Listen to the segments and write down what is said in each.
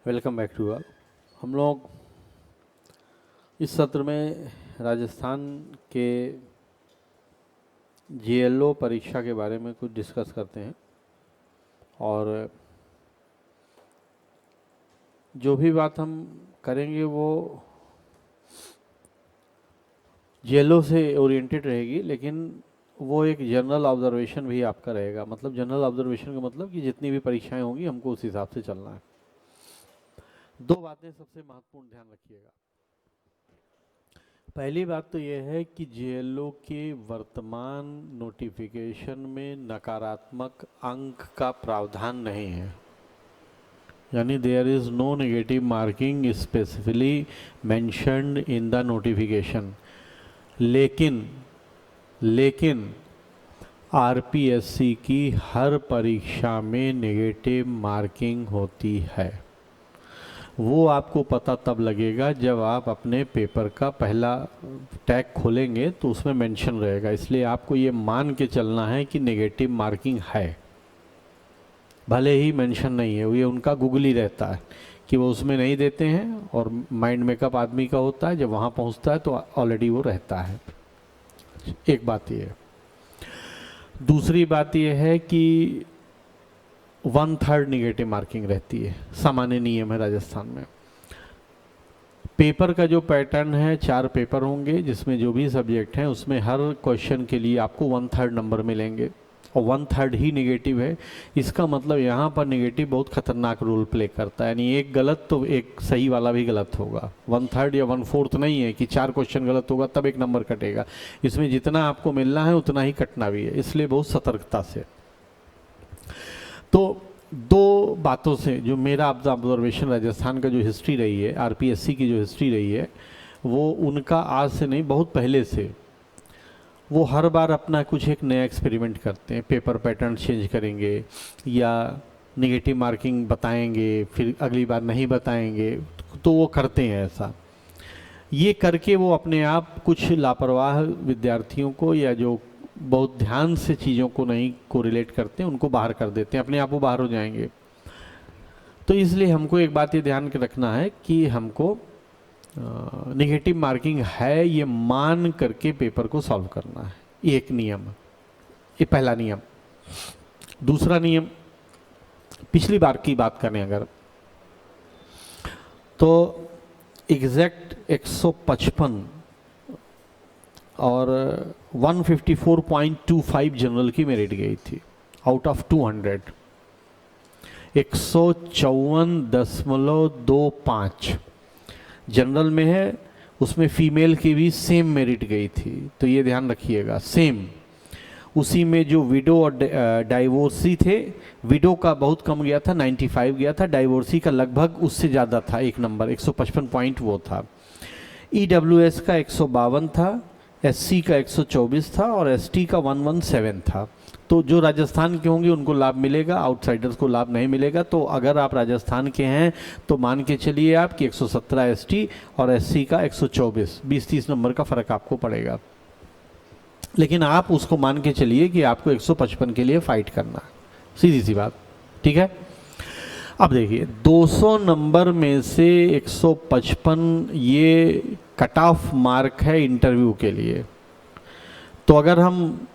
Welcome back to all. हम लोग इस सत्र में राजस्थान के जेएलओ परीक्षा के बारे में कुछ डिस्कस करते हैं और जो भी बात हम करेंगे वो जेएलओ से ओरिएंटेड रहेगी, लेकिन वो एक जनरल ऑब्जर्वेशन भी आपका रहेगा। मतलब जनरल ऑब्जर्वेशन का मतलब कि जितनी भी परीक्षाएं होंगी हमको उस हिसाब से चलना है। दो बातें सबसे महत्वपूर्ण ध्यान रखिएगा। पहली बात तो यह है कि जेएलओ के वर्तमान नोटिफिकेशन में नकारात्मक अंक का प्रावधान नहीं है, यानी there is no negative marking specifically mentioned in the notification. लेकिन आरपीएससी की हर परीक्षा में नेगेटिव मार्किंग होती है। वो आपको पता तब लगेगा जब आप अपने पेपर का पहला टैग खोलेंगे तो उसमें मेंशन रहेगा। इसलिए आपको ये मान के चलना है कि नेगेटिव मार्किंग है, भले ही मेंशन नहीं है। ये उनका गूगली रहता है कि वो उसमें नहीं देते हैं, और माइंड मेकअप आदमी का होता है, जब वहाँ पहुँचता है तो ऑलरेडी वो रहता है। एक बात ये है। दूसरी बात ये है कि 1/3 निगेटिव मार्किंग रहती है, सामान्य नियम है राजस्थान में। पेपर का जो पैटर्न है, 4 पेपर होंगे जिसमें जो भी सब्जेक्ट हैं उसमें हर क्वेश्चन के लिए आपको 1/3 नंबर मिलेंगे और 1/3 ही निगेटिव है। इसका मतलब यहाँ पर निगेटिव बहुत खतरनाक रोल प्ले करता है, यानी एक गलत तो एक सही वाला भी गलत होगा। 1/3 या 1/4 नहीं है कि 4 क्वेश्चन गलत होगा तब एक नंबर कटेगा। इसमें जितना आपको मिलना है उतना ही कटना भी है, इसलिए बहुत सतर्कता से। तो दो बातों से जो मेरा ऑब्जर्वेशन राजस्थान का जो हिस्ट्री रही है, आरपीएससी की जो हिस्ट्री रही है, वो उनका आज से नहीं बहुत पहले से वो हर बार अपना कुछ एक नया एक्सपेरिमेंट करते हैं। पेपर पैटर्न चेंज करेंगे या नेगेटिव मार्किंग बताएंगे, फिर अगली बार नहीं बताएंगे, तो वो करते हैं ऐसा। ये करके वो अपने आप कुछ लापरवाह विद्यार्थियों को या जो बहुत ध्यान से चीज़ों को नहीं कोरिलेट करते उनको बाहर कर देते हैं, अपने आप वो बाहर हो जाएंगे। तो इसलिए हमको एक बात ये ध्यान रखना है कि हमको नेगेटिव मार्किंग है ये मान करके पेपर को सॉल्व करना है। ये एक नियम, ये पहला नियम। दूसरा नियम, पिछली बार की बात करें अगर, तो एग्जैक्ट 155 और 154.25 जनरल की मेरिट गई थी आउट ऑफ 200। 154.25 जनरल में है, उसमें फीमेल की भी सेम मेरिट गई थी। तो ये ध्यान रखिएगा, सेम। उसी में जो विडो और डाइवोर्सी थे, विडो का बहुत कम गया था, 95 गया था, डाइवोर्सी का लगभग उससे ज़्यादा था, एक नंबर 155 पॉइंट वो था। ईडब्ल्यूएस का 152 था, एससी का 124 था और एसटी का 117 था। तो जो राजस्थान के होंगे उनको लाभ मिलेगा, आउटसाइडर्स को लाभ नहीं मिलेगा। तो अगर आप राजस्थान के हैं तो मान के चलिए आप कि 117 एसटी और एससी का 124, 20-30 नंबर का फ़र्क आपको पड़ेगा। लेकिन आप उसको मान के चलिए कि आपको 155 के लिए फाइट करना, सीधी सी बात, ठीक है। अब देखिए 200 नंबर में से 155 ये कट ऑफ मार्क है इंटरव्यू के लिए। तो अगर हम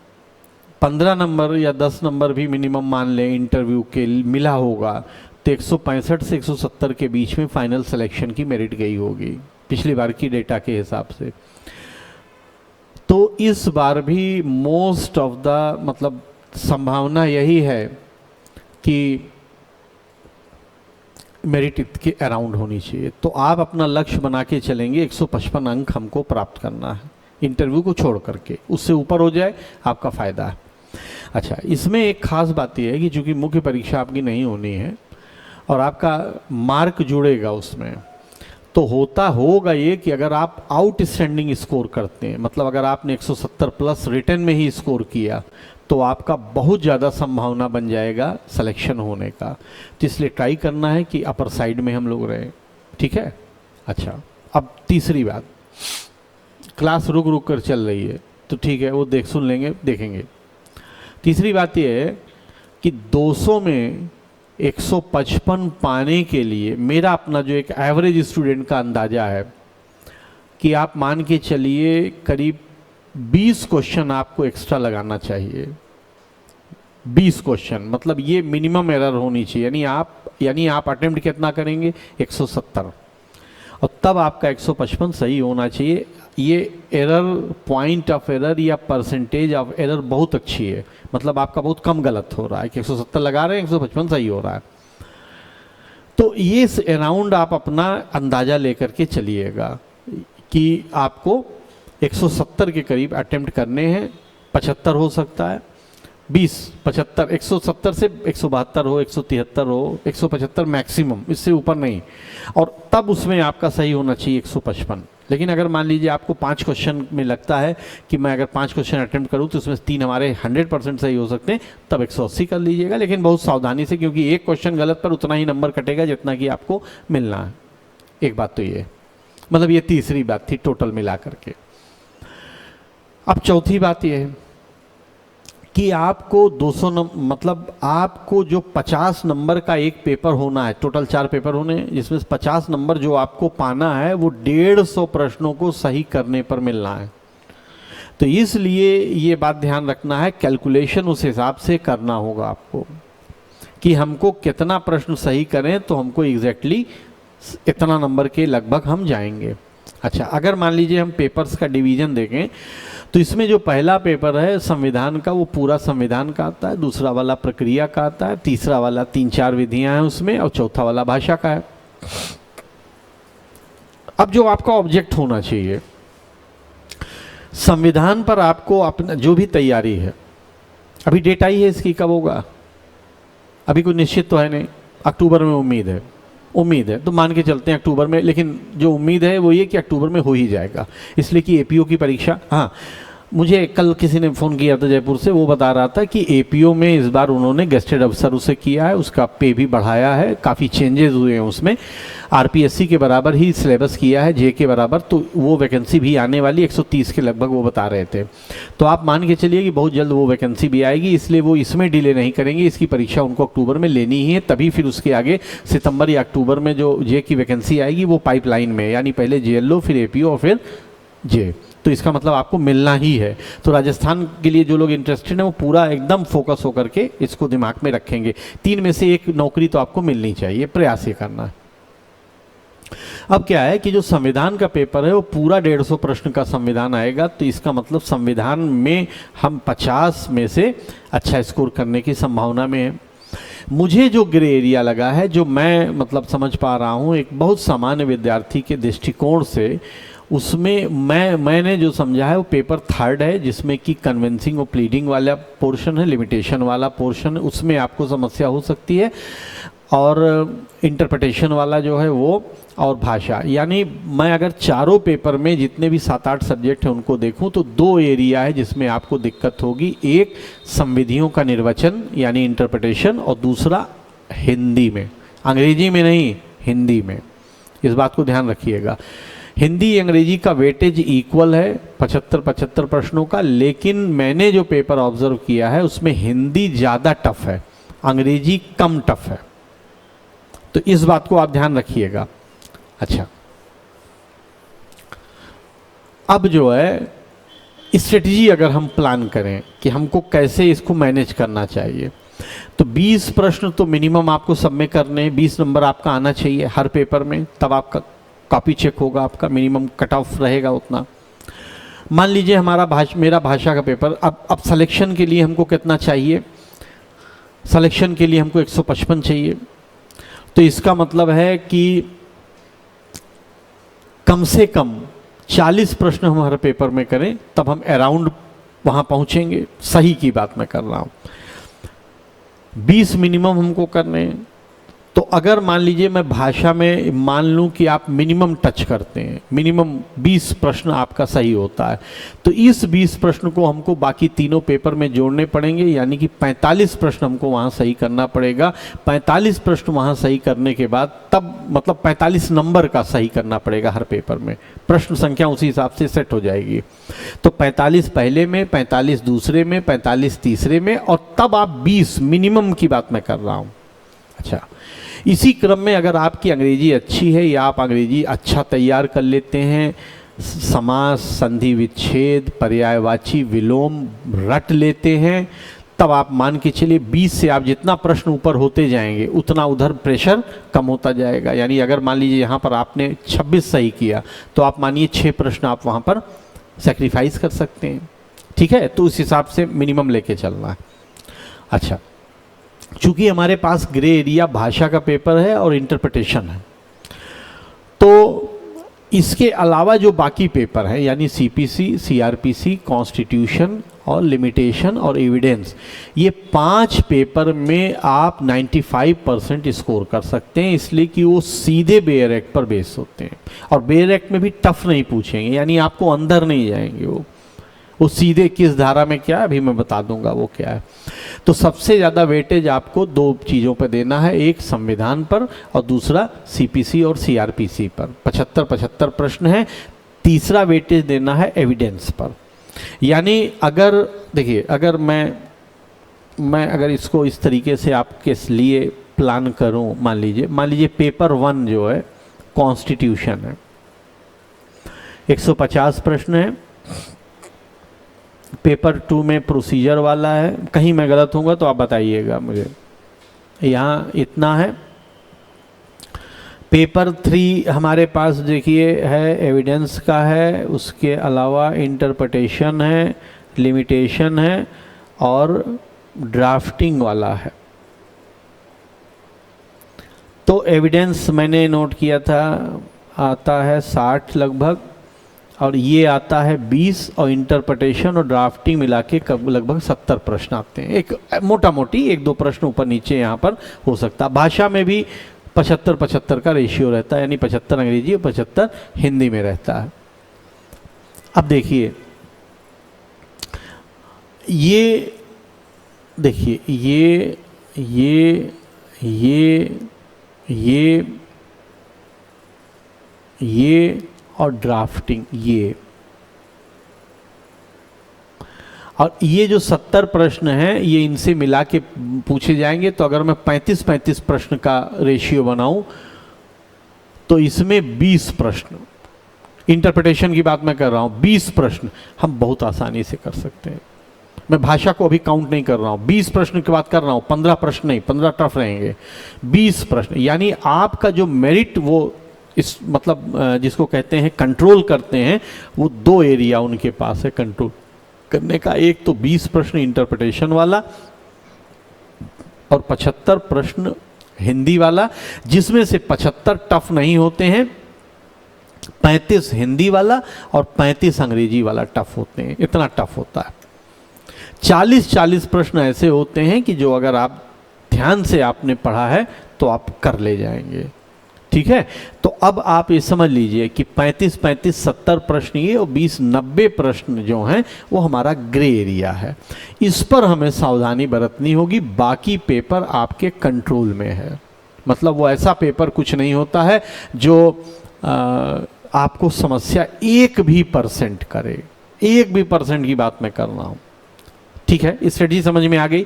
15 नंबर या 10 नंबर भी मिनिमम मान लें इंटरव्यू के मिला होगा, तो 165 से 170 के बीच में फाइनल सिलेक्शन की मेरिट गई होगी पिछली बार की डेटा के हिसाब से। तो इस बार भी मोस्ट ऑफ द मतलब संभावना यही है कि मेरिट के अराउंड होनी चाहिए। तो आप अपना लक्ष्य बना के चलेंगे, 155 अंक हमको प्राप्त करना है इंटरव्यू को छोड़ करके। उससे ऊपर हो जाए आपका फ़ायदा है। अच्छा, इसमें एक खास बात यह है कि चूंकि मुख्य परीक्षा आपकी नहीं होनी है और आपका मार्क जुड़ेगा उसमें, तो होगा ये कि अगर आप आउटस्टैंडिंग स्कोर करते हैं, मतलब अगर आपने 170 प्लस रिटर्न में ही स्कोर किया, तो आपका बहुत ज़्यादा संभावना बन जाएगा सिलेक्शन होने का। तो इसलिए ट्राई करना है कि अपर साइड में हम लोग रहें, ठीक है। अच्छा, अब तीसरी बात, क्लास रुक रुक कर चल रही है तो ठीक है, वो सुन लेंगे, देखेंगे। तीसरी बात यह है कि 200 में 155 पाने के लिए मेरा अपना जो एक एवरेज स्टूडेंट का अंदाज़ा है कि आप मान के चलिए करीब 20 क्वेश्चन आपको एक्स्ट्रा लगाना चाहिए। 20 क्वेश्चन मतलब ये मिनिमम एरर होनी चाहिए, यानी आप अटेम्प्ट कितना करेंगे 170, और तब आपका 155 सही होना चाहिए। ये एरर, पॉइंट ऑफ एरर या परसेंटेज ऑफ एरर बहुत अच्छी है, मतलब आपका बहुत कम गलत हो रहा है कि 170 लगा रहे हैं 155 सही हो रहा है। तो ये अराउंड आप अपना अंदाज़ा लेकर के चलिएगा कि आपको 170 के करीब अटेम्प्ट करने हैं। 75 हो सकता है, 20, 75, 170 से 172 हो, 173 हो, 175 मैक्सिमम, इससे ऊपर नहीं। और तब उसमें आपका सही होना चाहिए 155। लेकिन अगर मान लीजिए आपको 5 क्वेश्चन में लगता है कि मैं अगर 5 क्वेश्चन अटेम्प्ट करूं तो उसमें 3 हमारे 100% सही हो सकते हैं, तब 180 कर लीजिएगा, लेकिन बहुत सावधानी से, क्योंकि एक क्वेश्चन गलत पर उतना ही नंबर कटेगा जितना कि आपको मिलना है। एक बात तो ये, मतलब ये तीसरी बात थी टोटल मिला करके। अब चौथी बात ये है कि आपको 200 मतलब आपको जो 50 नंबर का एक पेपर होना है, टोटल 4 पेपर होने हैं, जिसमें 50 नंबर जो आपको पाना है वो 150 प्रश्नों को सही करने पर मिलना है। तो इसलिए ये बात ध्यान रखना है, कैलकुलेशन उस हिसाब से करना होगा आपको कि हमको कितना प्रश्न सही करें तो हमको एग्जैक्टली इतना नंबर के लगभग हम जाएंगे। अच्छा, अगर मान लीजिए हम पेपर्स का डिवीज़न देखें तो इसमें जो पहला पेपर है संविधान का, वो पूरा संविधान का आता है, दूसरा वाला प्रक्रिया का आता है, तीसरा वाला 3-4 विधियां हैं उसमें, और चौथा वाला भाषा का है। अब जो आपका ऑब्जेक्ट होना चाहिए संविधान पर, आपको अपना जो भी तैयारी है, अभी डेट आई है इसकी, कब होगा अभी कोई निश्चित तो है नहीं, अक्टूबर में उम्मीद है तो मान के चलते हैं अक्टूबर में, लेकिन जो उम्मीद है वो ये कि अक्टूबर में हो ही जाएगा, इसलिए कि एपीओ की परीक्षा। हाँ, मुझे कल किसी ने फ़ोन किया था जयपुर से, वो बता रहा था कि एपीओ में इस बार उन्होंने गेस्टेड अफसर उसे किया है, उसका पे भी बढ़ाया है, काफ़ी चेंजेस हुए हैं उसमें, आरपीएससी के बराबर ही सिलेबस किया है, जे के बराबर, तो वो वैकेंसी भी आने वाली 130 के लगभग वो बता रहे थे। तो आप मान के चलिए कि बहुत जल्द वो वैकेंसी भी आएगी, इसलिए वो इसमें डिले नहीं करेंगे, इसकी परीक्षा उनको अक्टूबर में लेनी ही है, तभी फिर उसके आगे सितंबर या अक्टूबर में जो जे की वैकेंसी आएगी वो पाइपलाइन में, यानी पहले जेएलओ फिर एपीओ और फिर जे, तो इसका मतलब आपको मिलना ही है। तो राजस्थान के लिए जो लोग इंटरेस्टेड हैं वो पूरा एकदम फोकस होकर के इसको दिमाग में रखेंगे, 3 में से 1 नौकरी तो आपको मिलनी चाहिए, प्रयास ये करना है। अब क्या है कि जो संविधान का पेपर है वो पूरा 150 प्रश्न का संविधान आएगा, तो इसका मतलब संविधान में हम 50 में से अच्छा स्कोर करने की संभावना में है। मुझे जो ग्रे एरिया लगा है, जो मैं मतलब समझ पा रहा हूँ एक बहुत सामान्य विद्यार्थी के दृष्टिकोण से, उसमें मैंने जो समझा है वो पेपर 3rd है, जिसमें कि कन्विंसिंग और प्लीडिंग वाला पोर्शन है, लिमिटेशन वाला पोर्शन है, उसमें आपको समस्या हो सकती है, और इंटरप्रिटेशन वाला जो है वो, और भाषा। यानी मैं अगर चारों पेपर में जितने भी 7-8 सब्जेक्ट हैं उनको देखूं तो 2 एरिया है जिसमें आपको दिक्कत होगी, एक संविधियों का निर्वचन यानी इंटरप्रिटेशन, और दूसरा हिंदी में, अंग्रेजी में नहीं, हिंदी में। इस बात को ध्यान रखिएगा, हिंदी अंग्रेजी का वेटेज इक्वल है 75-75 प्रश्नों का, लेकिन मैंने जो पेपर ऑब्जर्व किया है उसमें हिंदी ज़्यादा टफ है, अंग्रेजी कम टफ है, तो इस बात को आप ध्यान रखिएगा। अच्छा, अब जो है स्ट्रेटजी अगर हम प्लान करें कि हमको कैसे इसको मैनेज करना चाहिए, तो 20 प्रश्न तो मिनिमम आपको सब में करने, 20 नंबर आपका आना चाहिए हर पेपर में, तब आपका कॉपी चेक होगा, आपका मिनिमम कट ऑफ रहेगा उतना। मान लीजिए मेरा भाषा का पेपर, अब सिलेक्शन के लिए हमको कितना चाहिए, सिलेक्शन के लिए हमको 155 चाहिए, तो इसका मतलब है कि कम से कम 40 प्रश्न हम हर पेपर में करें, तब हम अराउंड वहाँ पहुँचेंगे, सही की बात मैं कर रहा हूँ। 20 मिनिमम हमको करने हैं, तो अगर मान लीजिए मैं भाषा में मान लूँ कि आप मिनिमम टच करते हैं, मिनिमम 20 प्रश्न आपका सही होता है, तो इस 20 प्रश्न को हमको बाकी तीनों पेपर में जोड़ने पड़ेंगे, यानी कि 45 प्रश्न हमको वहाँ सही करना पड़ेगा। 45 प्रश्न वहाँ सही करने के बाद तब मतलब 45 नंबर का सही करना पड़ेगा हर पेपर में, प्रश्न संख्या उसी हिसाब से सेट हो जाएगी। तो 45 पहले में, 45 दूसरे में, 45 तीसरे में, और तब आप 20 मिनिमम की बात मैं कर रहा हूँ। अच्छा, इसी क्रम में अगर आपकी अंग्रेजी अच्छी है या आप अंग्रेजी अच्छा तैयार कर लेते हैं, समास, संधि विच्छेद, पर्यायवाची, विलोम रट लेते हैं, तब आप मान के चलिए 20 से आप जितना प्रश्न ऊपर होते जाएंगे उतना उधर प्रेशर कम होता जाएगा। यानी अगर मान लीजिए यहाँ पर आपने 26 सही किया तो आप मानिए 6 प्रश्न आप वहाँ पर सेक्रीफाइस कर सकते हैं। ठीक है, तो उस हिसाब से मिनिमम लेके चलना है। अच्छा, चूंकि हमारे पास ग्रे एरिया भाषा का पेपर है और इंटरप्रिटेशन है, तो इसके अलावा जो बाकी पेपर हैं यानी सीपीसी, सीआरपीसी, कॉन्स्टिट्यूशन और लिमिटेशन और एविडेंस, ये 5 पेपर में आप 95% स्कोर कर सकते हैं, इसलिए कि वो सीधे बेयर एक्ट पर बेस होते हैं। और बेयर एक्ट में भी टफ नहीं पूछेंगे, यानी आपको अंदर नहीं जाएंगे वो सीधे किस धारा में क्या है अभी मैं बता दूंगा वो क्या है। तो सबसे ज़्यादा वेटेज आपको 2 चीज़ों पर देना है, एक संविधान पर और दूसरा सीपीसी और सीआरपीसी पर। 75-75 प्रश्न है। तीसरा वेटेज देना है एविडेंस पर। यानी अगर देखिए, अगर मैं अगर इसको इस तरीके से आपके लिए प्लान करूं, मान लीजिए पेपर 1 जो है कॉन्स्टिट्यूशन है, 150 प्रश्न है। पेपर 2 में प्रोसीजर वाला है, कहीं मैं गलत होऊंगा तो आप बताइएगा मुझे, यहाँ इतना है। पेपर 3 हमारे पास देखिए है एविडेंस का है, उसके अलावा इंटरप्रिटेशन है, लिमिटेशन है और ड्राफ्टिंग वाला है। तो एविडेंस मैंने नोट किया था आता है 60 लगभग, और ये आता है 20, और इंटरप्रिटेशन और ड्राफ्टिंग मिला के लगभग 70 प्रश्न आते हैं। एक मोटा मोटी 1-2 प्रश्न ऊपर नीचे यहाँ पर हो सकता है। भाषा में भी 75-75 का रेशियो रहता है, यानी 75 अंग्रेजी और 75 हिंदी में रहता है। अब देखिए ये देखिए ये और ड्राफ्टिंग, ये और ये जो 70 प्रश्न हैं ये इनसे मिला के पूछे जाएंगे। तो अगर मैं 35-35 प्रश्न का रेशियो बनाऊं तो इसमें 20 प्रश्न, इंटरप्रिटेशन की बात मैं कर रहा हूं, 20 प्रश्न हम बहुत आसानी से कर सकते हैं। मैं भाषा को अभी काउंट नहीं कर रहा हूं, 20 प्रश्न की बात कर रहा हूं। 15 प्रश्न नहीं, 15 टफ रहेंगे, 20 प्रश्न। यानी आपका जो मेरिट वो इस मतलब जिसको कहते हैं कंट्रोल करते हैं, वो 2 एरिया उनके पास है कंट्रोल करने का। एक तो 20 प्रश्न इंटरप्रिटेशन वाला और 75 प्रश्न हिंदी वाला, जिसमें से 75 टफ नहीं होते हैं, 35 हिंदी वाला और 35 अंग्रेजी वाला टफ होते हैं। इतना टफ होता है। 40-40 प्रश्न ऐसे होते हैं कि जो अगर आप ध्यान से आपने पढ़ा है तो आप कर ले जाएंगे। ठीक है, तो अब आप ये समझ लीजिए कि 35-35 70 प्रश्न ये और 20-90 प्रश्न जो हैं वो हमारा ग्रे एरिया है। इस पर हमें सावधानी बरतनी होगी। बाकी पेपर आपके कंट्रोल में है। मतलब वो ऐसा पेपर कुछ नहीं होता है जो आपको समस्या 1% करे। 1% की बात मैं कर रहा हूँ। ठीक है, स्ट्रेटजी समझ में आ गई।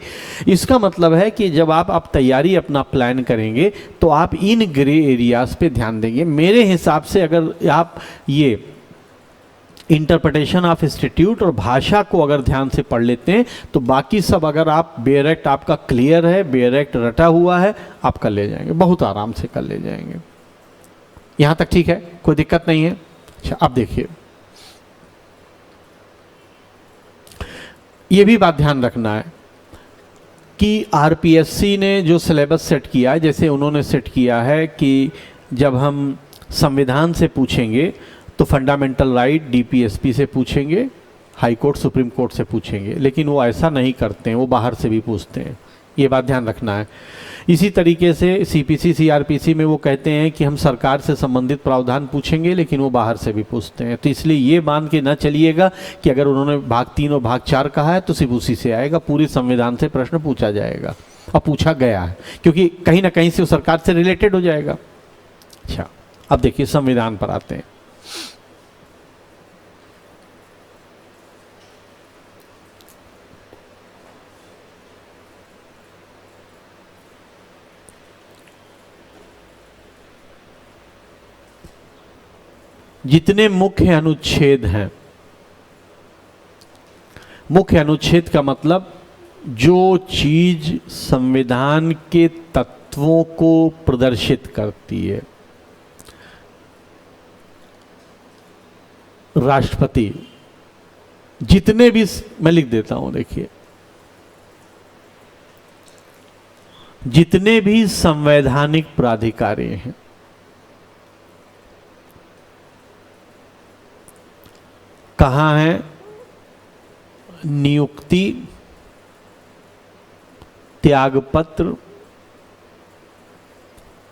इसका मतलब है कि जब आप तैयारी अपना प्लान करेंगे तो आप इन ग्रे एरियाज पे ध्यान देंगे। मेरे हिसाब से अगर आप ये इंटरप्रिटेशन ऑफ इंस्टीट्यूट और भाषा को अगर ध्यान से पढ़ लेते हैं तो बाकी सब अगर आप बेयर एक्ट आपका क्लियर है, बेयर एक्ट रटा हुआ है, आप कर ले जाएंगे, बहुत आराम से कर ले जाएंगे। यहाँ तक ठीक है, कोई दिक्कत नहीं है। अच्छा, अब देखिए ये भी बात ध्यान रखना है कि आरपीएससी ने जो सिलेबस सेट किया है, जैसे उन्होंने सेट किया है कि जब हम संविधान से पूछेंगे तो फंडामेंटल राइट डीपीएसपी से पूछेंगे, हाई कोर्ट सुप्रीम कोर्ट से पूछेंगे, लेकिन वो ऐसा नहीं करते हैं, वो बाहर से भी पूछते हैं। ये बात ध्यान रखना है। इसी तरीके से सीपीसी सीआरपीसी में वो कहते हैं कि हम सरकार से संबंधित प्रावधान पूछेंगे, लेकिन वो बाहर से भी पूछते हैं। तो इसलिए ये मान के न चलिएगा कि अगर उन्होंने भाग 3 और भाग 4 कहा है तो सिर्फ उसी से आएगा। पूरे संविधान से प्रश्न पूछा जाएगा और पूछा गया है, क्योंकि कहीं ना कहीं से वो सरकार से रिलेटेड हो जाएगा। अच्छा, अब देखिए संविधान पर आते हैं। जितने मुख्य अनुच्छेद हैं, मुख्य अनुच्छेद का मतलब जो चीज संविधान के तत्वों को प्रदर्शित करती है, राष्ट्रपति, जितने भी, मैं लिख देता हूं, देखिए, जितने भी संवैधानिक प्राधिकारी हैं, कहाँ हैं? नियुक्ति, त्यागपत्र,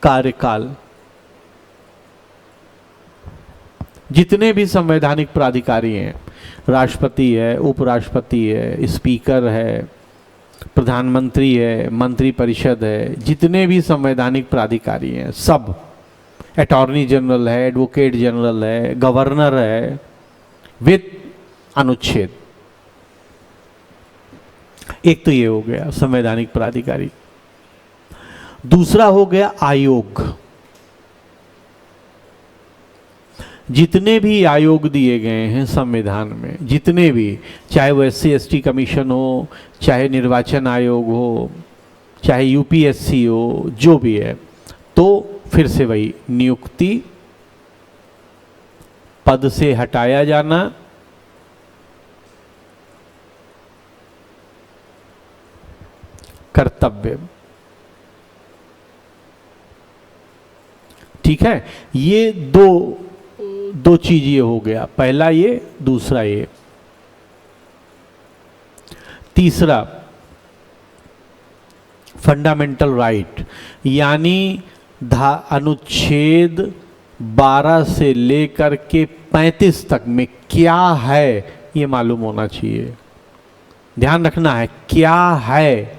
कार्यकाल। जितने भी संवैधानिक प्राधिकारी हैं, राष्ट्रपति है, उपराष्ट्रपति है, स्पीकर है, प्रधानमंत्री है, मंत्रिपरिषद है, जितने भी संवैधानिक प्राधिकारी हैं सब, अटॉर्नी जनरल है, एडवोकेट जनरल है, गवर्नर है, विद अनुच्छेद। एक तो ये हो गया संवैधानिक प्राधिकारी। दूसरा हो गया आयोग। जितने भी आयोग दिए गए हैं संविधान में, जितने भी, चाहे वो SC/ST कमीशन हो, चाहे निर्वाचन आयोग हो, चाहे UPSC हो, जो भी है, तो फिर से वही, नियुक्ति, पद से हटाया जाना, कर्तव्य। ठीक है, ये दो चीज ये हो गया, पहला ये, दूसरा ये। तीसरा, फंडामेंटल राइट, यानी अनुच्छेद 12 से लेकर के 35 तक में क्या है ये मालूम होना चाहिए। ध्यान रखना है क्या है,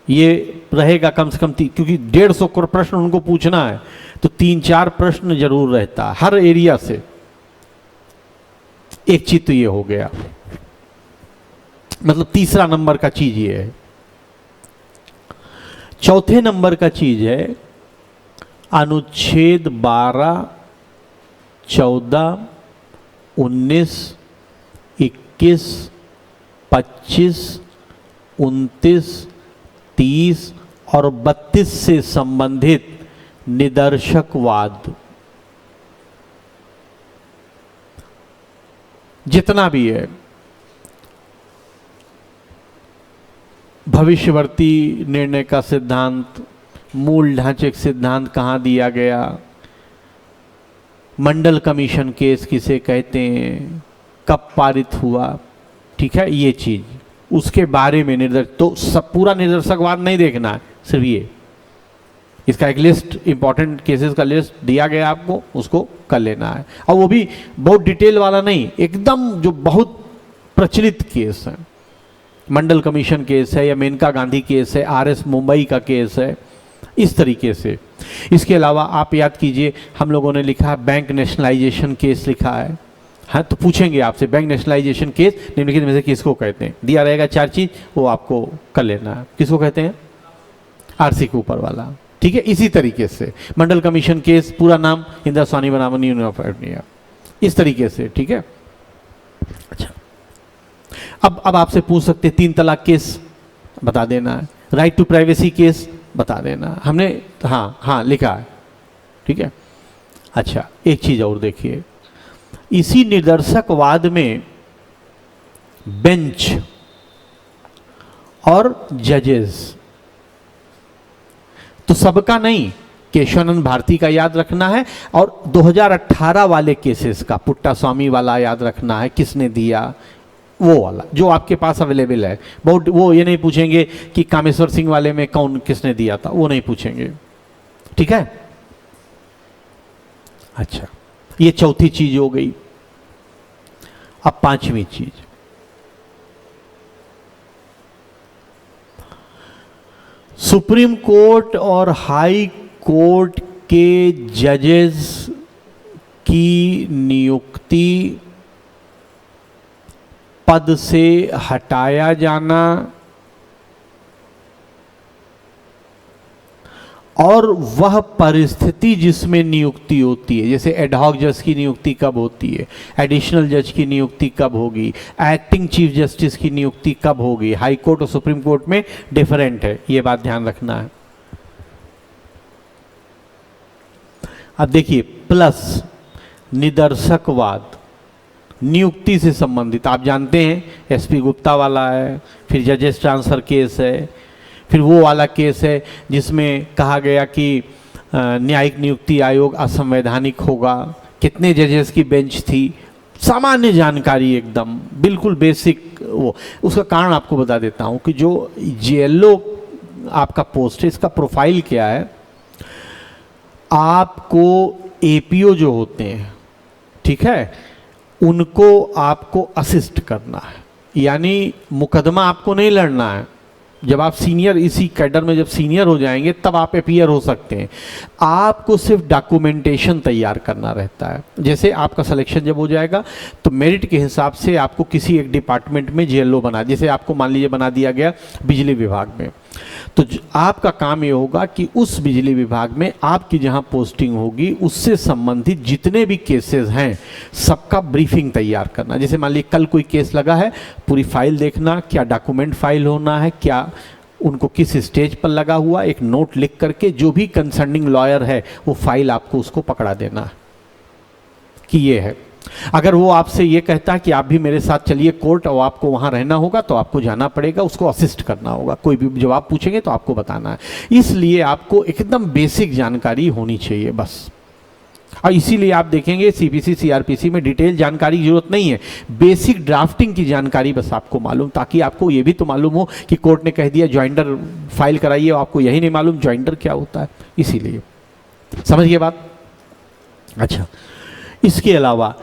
ये रहेगा कम से कम क्योंकि 150 प्रश्न उनको पूछना है, तो 3-4 प्रश्न जरूर रहता है हर एरिया से। एक चीज तो ये हो गया, मतलब तीसरा नंबर का चीज ये है। चौथे नंबर का चीज है अनुच्छेद 12, 14, 19, 21, 25, 29, 30 और 32 से संबंधित निदर्शकवाद, जितना भी है, भविष्यवर्ती निर्णय का सिद्धांत, मूल ढांचे का सिद्धांत कहाँ दिया गया, मंडल कमीशन केस किसे कहते हैं, कब पारित हुआ, ठीक है, ये चीज, उसके बारे में तो सब पूरा निदर्शकवाद नहीं देखना है, सिर्फ ये, इसका एक लिस्ट, इंपॉर्टेंट केसेस का लिस्ट दिया गया आपको, उसको कर लेना है। और वो भी बहुत डिटेल वाला नहीं, एकदम जो बहुत प्रचलित केस है, मंडल कमीशन केस है या मेनका गांधी केस है, RS मुंबई का केस है, इस तरीके से। इसके अलावा आप याद कीजिए, हम लोगों ने लिखा बैंक नेशनलाइजेशन केस लिखा है, हाँ, तो पूछेंगे आपसे बैंक नेशनलाइजेशन केस निम्नलिखित में से किसको कहते हैं, दिया रहेगा 4 चीज, वो आपको कर लेना है। किसको कहते हैं? RC के ऊपर वाला, ठीक है। इसी तरीके से मंडल कमीशन केस, पूरा नाम इंदिरा स्वामी बनावनी यूनियन ऑफ इंडिया, इस तरीके से, ठीक है। अच्छा, अब आपसे पूछ सकते 3 तलाक केस बता देना है, राइट टू प्राइवेसी केस बता देना, हमने हाँ लिखा है, ठीक है। अच्छा, एक चीज और देखिए, इसी निदर्शकवाद में बेंच और जजेस, तो सबका नहीं, केशवानंद भारती का याद रखना है, और 2018 वाले केसेस का, पुट्टा स्वामी वाला याद रखना है, किसने दिया, वो वाला जो आपके पास अवेलेबल है। बहुत वो ये नहीं पूछेंगे कि कामेश्वर सिंह वाले में कौन किसने दिया था, वो नहीं पूछेंगे, ठीक है। अच्छा, ये चौथी चीज हो गई। अब 5वीं चीज, सुप्रीम कोर्ट और हाई कोर्ट के जजेस की नियुक्ति, पद से हटाया जाना और वह परिस्थिति जिसमें नियुक्ति होती है, जैसे एडहॉक जज की नियुक्ति कब होती है, एडिशनल जज की नियुक्ति कब होगी, एक्टिंग चीफ जस्टिस की नियुक्ति कब होगी, हाई कोर्ट और सुप्रीम कोर्ट में डिफरेंट है, ये बात ध्यान रखना है। अब देखिए, प्लस निदर्शकवाद नियुक्ति से संबंधित, आप जानते हैं एसपी गुप्ता वाला है, फिर जजेस ट्रांसफर केस है, फिर वो वाला केस है जिसमें कहा गया कि न्यायिक नियुक्ति आयोग असंवैधानिक होगा, कितने जजेस की बेंच थी, सामान्य जानकारी एकदम बिल्कुल बेसिक। वो उसका कारण आपको बता देता हूँ कि जो जेएलओ आपका पोस्ट है, इसका प्रोफाइल क्या है। आपको एपीओ जो होते हैं, ठीक है, उनको आपको असिस्ट करना है, यानी मुकदमा आपको नहीं लड़ना है। जब आप सीनियर, इसी कैडर में जब सीनियर हो जाएंगे तब आप अपीयर हो सकते हैं। आपको सिर्फ डॉक्यूमेंटेशन तैयार करना रहता है। जैसे आपका सिलेक्शन जब हो जाएगा तो मेरिट के हिसाब से आपको किसी एक डिपार्टमेंट में जेएलओ बना, जैसे आपको मान लीजिए बना दिया गया बिजली विभाग में, तो आपका काम ये होगा कि उस बिजली विभाग में आपकी जहां पोस्टिंग होगी उससे संबंधित जितने भी केसेस हैं सबका ब्रीफिंग तैयार करना। जैसे मान लीजिए कल कोई केस लगा है, पूरी फाइल देखना, क्या डॉक्यूमेंट फाइल होना है, क्या उनको किस स्टेज पर लगा हुआ, एक नोट लिख करके जो भी कंसर्निंग लॉयर है वो फाइल आपको उसको पकड़ा देना है कि ये है। अगर वो आपसे ये कहता है कि आप भी मेरे साथ चलिए कोर्ट और आपको वहाँ रहना होगा, तो आपको जाना पड़ेगा, उसको असिस्ट करना होगा। कोई भी जवाब पूछेंगे तो आपको बताना है। इसलिए आपको एकदम बेसिक जानकारी होनी चाहिए बस। और इसीलिए आप देखेंगे सीपीसी सीआरपीसी में डिटेल जानकारी की जरूरत नहीं है, बेसिक ड्राफ्टिंग की जानकारी बस आपको मालूम, ताकि आपको ये भी तो मालूम हो कि कोर्ट ने कह दिया ज्वाइंटर फाइल कराइए, आपको यही नहीं मालूम ज्वाइंटर क्या होता है। इसीलिए समझिए बात। अच्छा, इसके अलावा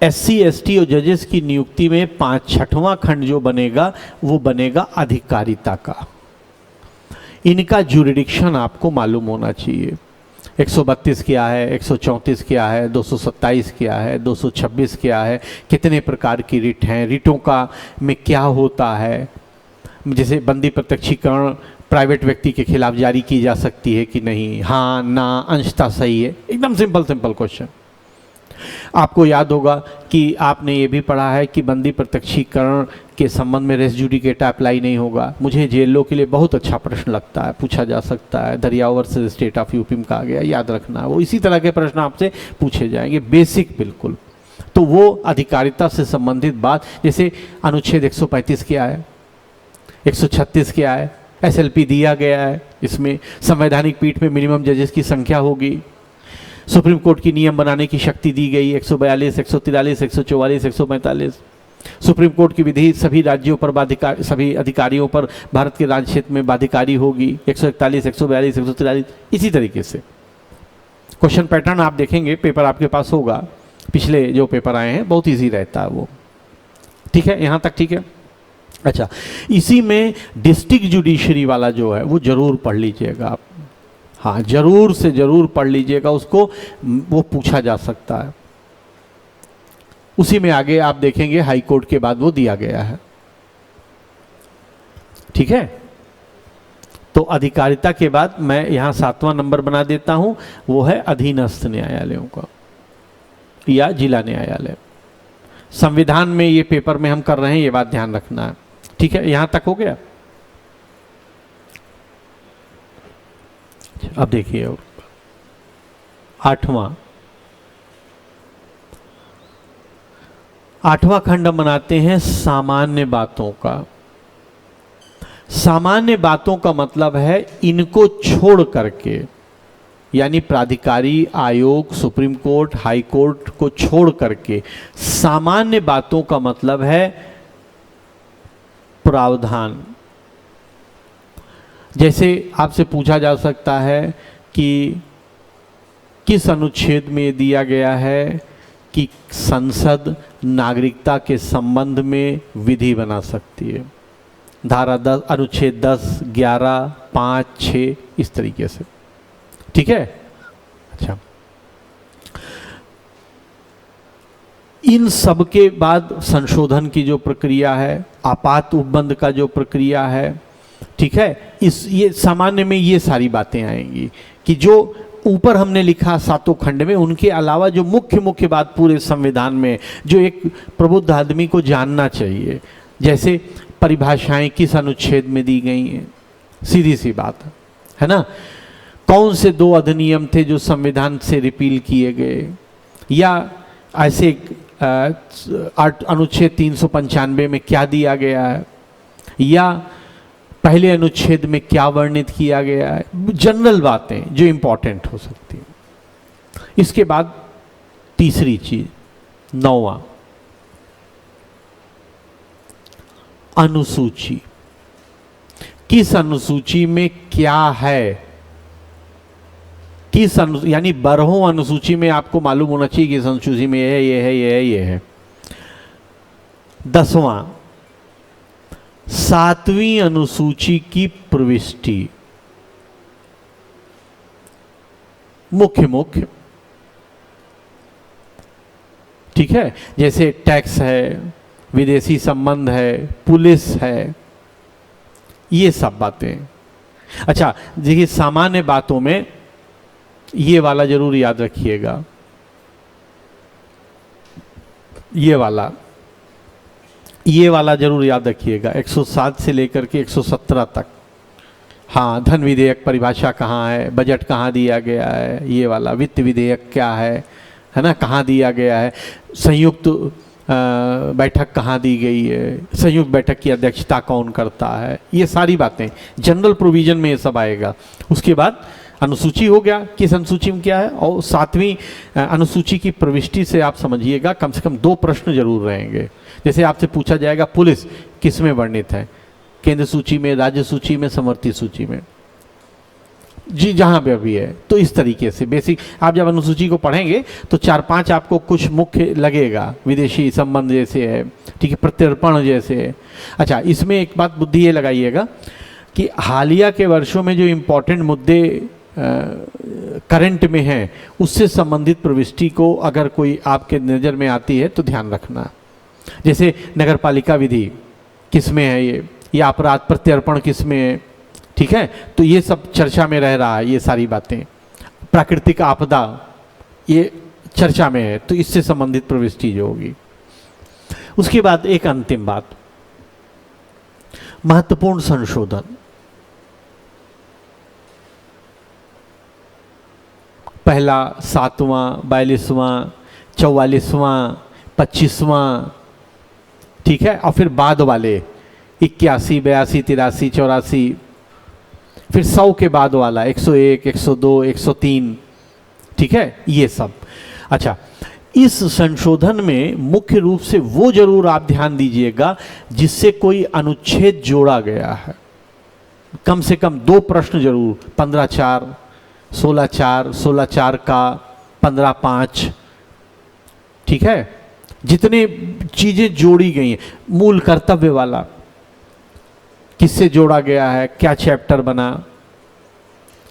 एससी एसटी और जजेस की नियुक्ति में 5/6वां खंड जो बनेगा वो बनेगा अधिकारिता का। इनका जुरिडिक्शन आपको मालूम होना चाहिए। 132 क्या है, 134 क्या है, 227 क्या है, 226 क्या है, कितने प्रकार की रिट हैं, रिटों का में क्या होता है। जैसे बंदी प्रत्यक्षीकरण प्राइवेट व्यक्ति के खिलाफ जारी की जा सकती है कि नहीं, हाँ ना, अंशतः सही है, एकदम सिंपल सिंपल क्वेश्चन। आपको याद होगा कि आपने ये भी पढ़ा है कि बंदी प्रत्यक्षीकरण के संबंध में रेस जुडिकेटा अप्लाई नहीं होगा। मुझे जेएलओ के लिए बहुत अच्छा प्रश्न लगता है, पूछा जा सकता है, दरियाव वर्सेस स्टेट ऑफ यूपी में कहा गया, याद रखना। वो इसी तरह के प्रश्न आपसे पूछे जाएंगे, बेसिक बिल्कुल। तो वो अधिकारिता से संबंधित बात, जैसे अनुच्छेद 135 क्या है, 136 क्या है, एसएलपी दिया गया है, इसमें संवैधानिक पीठ में मिनिमम जजेस की संख्या होगी, सुप्रीम कोर्ट की नियम बनाने की शक्ति दी गई, 142, 143, 144, 145। सुप्रीम कोर्ट की विधि सभी राज्यों पर बाधिकारी, सभी अधिकारियों पर भारत के राज्य क्षेत्र में बाधिकारी होगी, 141, 142, 143। इसी तरीके से क्वेश्चन पैटर्न आप देखेंगे, पेपर आपके पास होगा, पिछले जो पेपर आए हैं बहुत इजी रहता है वो। ठीक है, यहाँ तक ठीक है। अच्छा, इसी में डिस्ट्रिक्ट जुडिशरी वाला जो है वो जरूर पढ़ लीजिएगा आप। हाँ, जरूर से जरूर पढ़ लीजिएगा उसको, वो पूछा जा सकता है। उसी में आगे आप देखेंगे हाई कोर्ट के बाद वो दिया गया है। ठीक है, तो अधिकारिता के बाद मैं यहां 7वां नंबर बना देता हूं, वो है अधीनस्थ न्यायालयों का या जिला न्यायालय। संविधान में ये पेपर में हम कर रहे हैं, ये बात ध्यान रखना है। ठीक है, यहां तक हो गया। अब देखिए 8वां खंड हम बनाते हैं सामान्य बातों का। सामान्य बातों का मतलब है इनको छोड़ करके, यानी प्राधिकारी, आयोग, सुप्रीम कोर्ट, हाई कोर्ट को छोड़ करके सामान्य बातों का मतलब है प्रावधान। जैसे आपसे पूछा जा सकता है कि किस अनुच्छेद में दिया गया है कि संसद नागरिकता के संबंध में विधि बना सकती है। धारा 10, अनुच्छेद 10, 11, 5, 6 इस तरीके से। ठीक है। अच्छा, इन सब के बाद संशोधन की जो प्रक्रिया है, आपात उपबंध का जो प्रक्रिया है, ठीक है, ये सामान्य में ये सारी बातें आएंगी कि जो ऊपर हमने लिखा 7 खंड में, उनके अलावा जो मुख्य मुख्य बात पूरे संविधान में जो एक प्रबुद्ध आदमी को जानना चाहिए, जैसे परिभाषाएं किस अनुच्छेद में दी गई हैं, सीधी सी बात है ना। कौन से 2 अधिनियम थे जो संविधान से रिपील किए गए, या ऐसे अनुच्छेद 395 में क्या दिया गया है, या पहले अनुच्छेद में क्या वर्णित किया गया है, जनरल बातें जो इंपॉर्टेंट हो सकती हैं। इसके बाद तीसरी चीज 9वां, अनुसूची। किस अनुसूची में क्या है, किस यानी 12 अनुसूची में आपको मालूम होना चाहिए कि इस अनुसूची में ये है, ये है, ये है, ये है। 10वां, 7वीं अनुसूची की प्रविष्टि, मुख्य, ठीक है, जैसे टैक्स है, विदेशी संबंध है, पुलिस है, ये सब बातें। अच्छा देखिए, सामान्य बातों में ये वाला जरूर याद रखिएगा, ये वाला जरूर याद रखिएगा, 107 से लेकर के 117 तक। हाँ, धन विधेयक परिभाषा कहाँ है, बजट कहाँ दिया गया है, ये वाला वित्त विधेयक क्या है ना, कहाँ दिया गया है, संयुक्त बैठक कहाँ दी गई है, संयुक्त बैठक की अध्यक्षता कौन करता है, ये सारी बातें जनरल प्रोविजन में ये सब आएगा। उसके बाद अनुसूची हो गया, किस अनुसूची में क्या है, और 7वीं अनुसूची की प्रविष्टि से आप समझिएगा कम से कम 2 प्रश्न जरूर रहेंगे। जैसे आपसे पूछा जाएगा पुलिस किस में वर्णित है, केंद्र सूची में, राज्य सूची में, समवर्ती सूची में, जी जहां पे अभी है। तो इस तरीके से बेसिक आप जब अनुसूची को पढ़ेंगे तो 4-5 आपको कुछ मुख्य लगेगा, विदेशी संबंध जैसे है, ठीक है, प्रत्यर्पण जैसे है। अच्छा, इसमें एक बात बुद्धि ये लगाइएगा कि हालिया के वर्षों में जो इम्पोर्टेंट मुद्दे करंट में हैं, उससे संबंधित प्रविष्टि को अगर कोई आपके नज़र में आती है तो ध्यान रखना। जैसे नगरपालिका विधि किस में है ये, या अपराध प्रत्यर्पण किस में है, ठीक है, तो ये सब चर्चा में रह रहा है, ये सारी बातें। प्राकृतिक आपदा ये चर्चा में है, तो इससे संबंधित प्रविष्टि जो होगी। उसके बाद एक अंतिम बात, महत्वपूर्ण संशोधन। पहला 7वां, 42वां, 44वां, 25वां, ठीक है, और फिर बाद वाले 81, 82, 83, 84, फिर 100 के बाद वाला 101, 102, 103, ठीक है, ये सब। अच्छा, इस संशोधन में मुख्य रूप से वो जरूर आप ध्यान दीजिएगा जिससे कोई अनुच्छेद जोड़ा गया है। कम से कम 2 प्रश्न जरूर, 15(4), 16(4), 16(4) का 15(5), ठीक है, जितने चीजें जोड़ी गई हैं। मूल कर्तव्य वाला किससे जोड़ा गया है, क्या चैप्टर बना,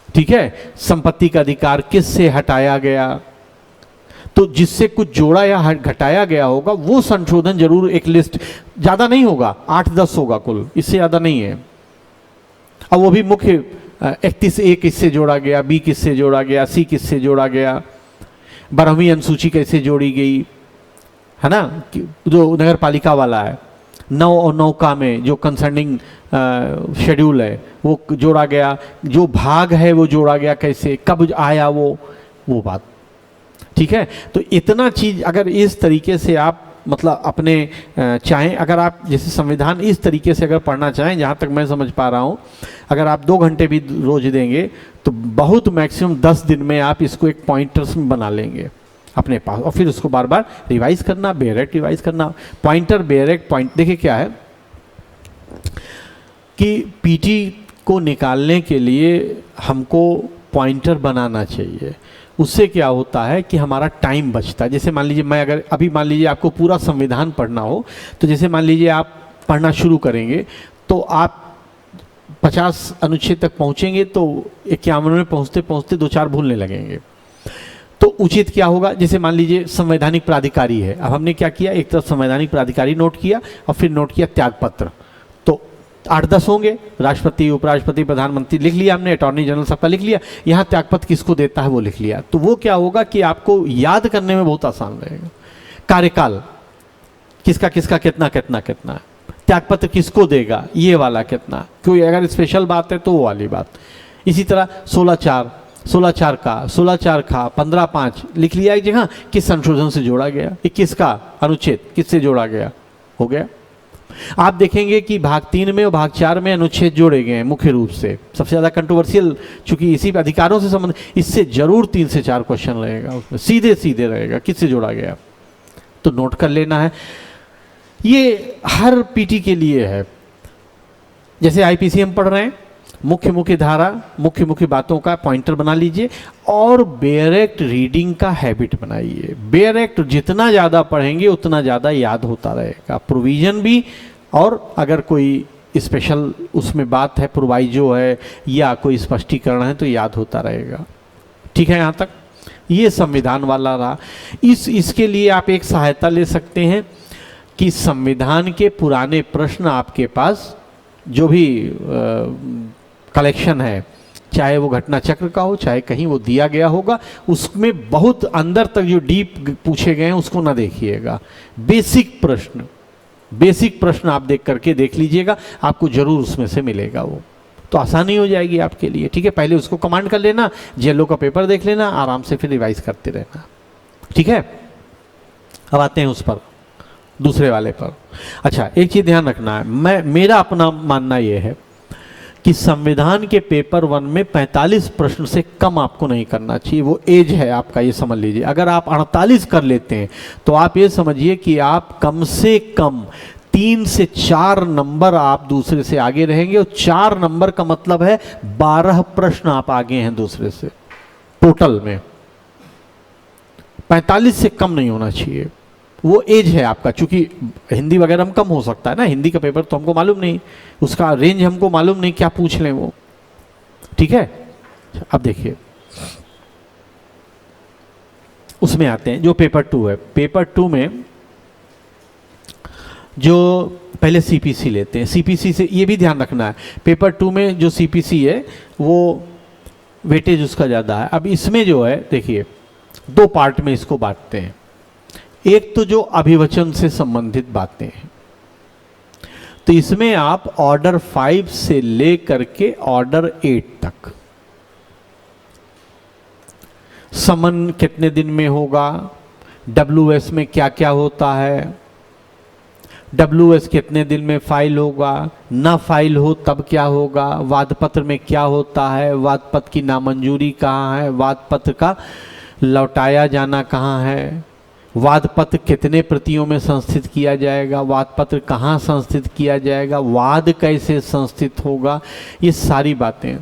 ठीक है, संपत्ति का अधिकार किससे हटाया गया, तो जिससे कुछ जोड़ा या घटाया गया होगा वो संशोधन जरूर, एक लिस्ट, ज्यादा नहीं होगा, 8-10 होगा कुल, इससे ज्यादा नहीं है। और वो भी मुख्य 31A किससे जोड़ा गया, B किससे जोड़ा गया, C किससे जोड़ा गया, 12वीं अनुसूची कैसे जोड़ी गई, है ना, जो नगर पालिका वाला है, 9 और 9 का में जो कंसर्निंग शेड्यूल है वो जोड़ा गया, जो भाग है वो जोड़ा गया, कैसे कब आया वो बात, ठीक है। तो इतना चीज अगर इस तरीके से आप मतलब अपने चाहें, अगर आप जैसे संविधान इस तरीके से अगर पढ़ना चाहें, जहाँ तक मैं समझ पा रहा हूँ, अगर आप 2 घंटे भी रोज देंगे तो बहुत मैक्सिमम 10 दिन में आप इसको एक पॉइंटर्स में बना लेंगे अपने पास, और फिर उसको बार बार रिवाइज करना, बेरेक्ट रिवाइज करना। पॉइंटर बेरेक्ट पॉइंट, देखिए क्या है कि पीटी को निकालने के लिए हमको पॉइंटर बनाना चाहिए। उससे क्या होता है कि हमारा टाइम बचता है। जैसे मान लीजिए मैं अगर अभी मान लीजिए आपको पूरा संविधान पढ़ना हो, तो जैसे मान लीजिए आप पढ़ना शुरू करेंगे तो आप 50 अनुच्छेद तक पहुंचेंगे तो 51 में पहुंचते पहुंचते 2-4 भूलने लगेंगे। तो उचित क्या होगा, जैसे मान लीजिए संवैधानिक प्राधिकारी है, अब हमने क्या किया, एक तरफ संवैधानिक प्राधिकारी नोट किया और फिर नोट किया त्यागपत्र, तो 8-10 होंगे, राष्ट्रपति, उपराष्ट्रपति, प्रधानमंत्री लिख लिया हमने, अटॉर्नी जनरल सबका लिख लिया, यहाँ त्यागपत्र किसको देता है वो लिख लिया। तो वो क्या होगा कि आपको याद करने में बहुत आसान रहेगा। कार्यकाल किसका किसका कितना कितना कितना, त्यागपत्र किसको देगा ये वाला कितना, कोई अगर स्पेशल बात है तो वो वाली बात। इसी तरह 16/4, 16/4 का, 16/4 का, 15/5 लिख लिया एक जगह, किस संशोधन से जोड़ा गया, 21 का अनुच्छेद किससे जोड़ा गया, हो गया। आप देखेंगे कि भाग 3 में और भाग 4 में अनुच्छेद जोड़े गए हैं मुख्य रूप से। सबसे ज़्यादा कंट्रोवर्शियल चूंकि इसी अधिकारों से संबंध, इससे जरूर 3 से 4 क्वेश्चन रहेगा, उसमें सीधे सीधे रहेगा किससे जोड़ा गया, तो नोट कर लेना है। ये हर पीटी के लिए है। जैसे आईपीसी हम पढ़ रहे हैं, मुख्य मुख्य धारा, मुख्य मुख्य बातों का पॉइंटर बना लीजिए और बेयर एक्ट रीडिंग का हैबिट बनाइए। बेयर एक्ट जितना ज़्यादा पढ़ेंगे उतना ज़्यादा याद होता रहेगा, प्रोविजन भी, और अगर कोई स्पेशल उसमें बात है, प्रोवाइजो है या कोई स्पष्टीकरण है तो याद होता रहेगा। ठीक है, यहाँ तक ये संविधान वाला रहा। इसके लिए आप एक सहायता ले सकते हैं कि संविधान के पुराने प्रश्न आपके पास जो भी कलेक्शन है, चाहे वो घटना चक्र का हो, चाहे कहीं वो दिया गया होगा, उसमें बहुत अंदर तक जो डीप पूछे गए हैं उसको ना देखिएगा। बेसिक प्रश्न आप देख करके देख लीजिएगा, आपको जरूर उसमें से मिलेगा वो, तो आसानी हो जाएगी आपके लिए। ठीक है, पहले उसको कमांड कर लेना, जेलो का पेपर देख लेना, आराम से फिर रिवाइज करते रहना। ठीक है, अब आते हैं उस पर, दूसरे वाले पर। अच्छा, एक चीज ध्यान रखना है, मेरा अपना मानना यह है कि संविधान के पेपर 1 में 45 प्रश्न से कम आपको नहीं करना चाहिए, वो एज है आपका, ये समझ लीजिए। अगर आप 48 कर लेते हैं तो आप ये समझिए कि आप कम से कम 3 से 4 नंबर आप दूसरे से आगे रहेंगे, और 4 नंबर का मतलब है 12 प्रश्न आप आगे हैं दूसरे से टोटल में। 45 से कम नहीं होना चाहिए, वो एज है आपका। चूंकि हिंदी वगैरह में कम हो सकता है ना, हिंदी का पेपर तो हमको मालूम नहीं, उसका रेंज हमको मालूम नहीं, क्या पूछ लें वो। ठीक है, अब देखिए उसमें आते हैं जो पेपर 2 है। पेपर 2 में जो पहले सीपीसी लेते हैं, सीपीसी से ये भी ध्यान रखना है, पेपर 2 में जो सीपीसी है वो वेटेज उसका ज़्यादा है। अब इसमें जो है देखिए 2 पार्ट में इसको बांटते हैं। एक तो जो अभिवचन से संबंधित बातें हैं, तो इसमें आप ऑर्डर 5 से ले करके ऑर्डर 8 तक, समन कितने दिन में होगा, डब्ल्यूएस में क्या क्या होता है, डब्ल्यूएस कितने दिन में फाइल होगा, ना फाइल हो तब क्या होगा, वादपत्र में क्या होता है, वादपत्र की नामंजूरी कहाँ है, वादपत्र का लौटाया जाना कहाँ है, वादपत्र कितने प्रतियों में संस्थित किया जाएगा, वादपत्र कहाँ संस्थित किया जाएगा, वाद कैसे संस्थित होगा, ये सारी बातें।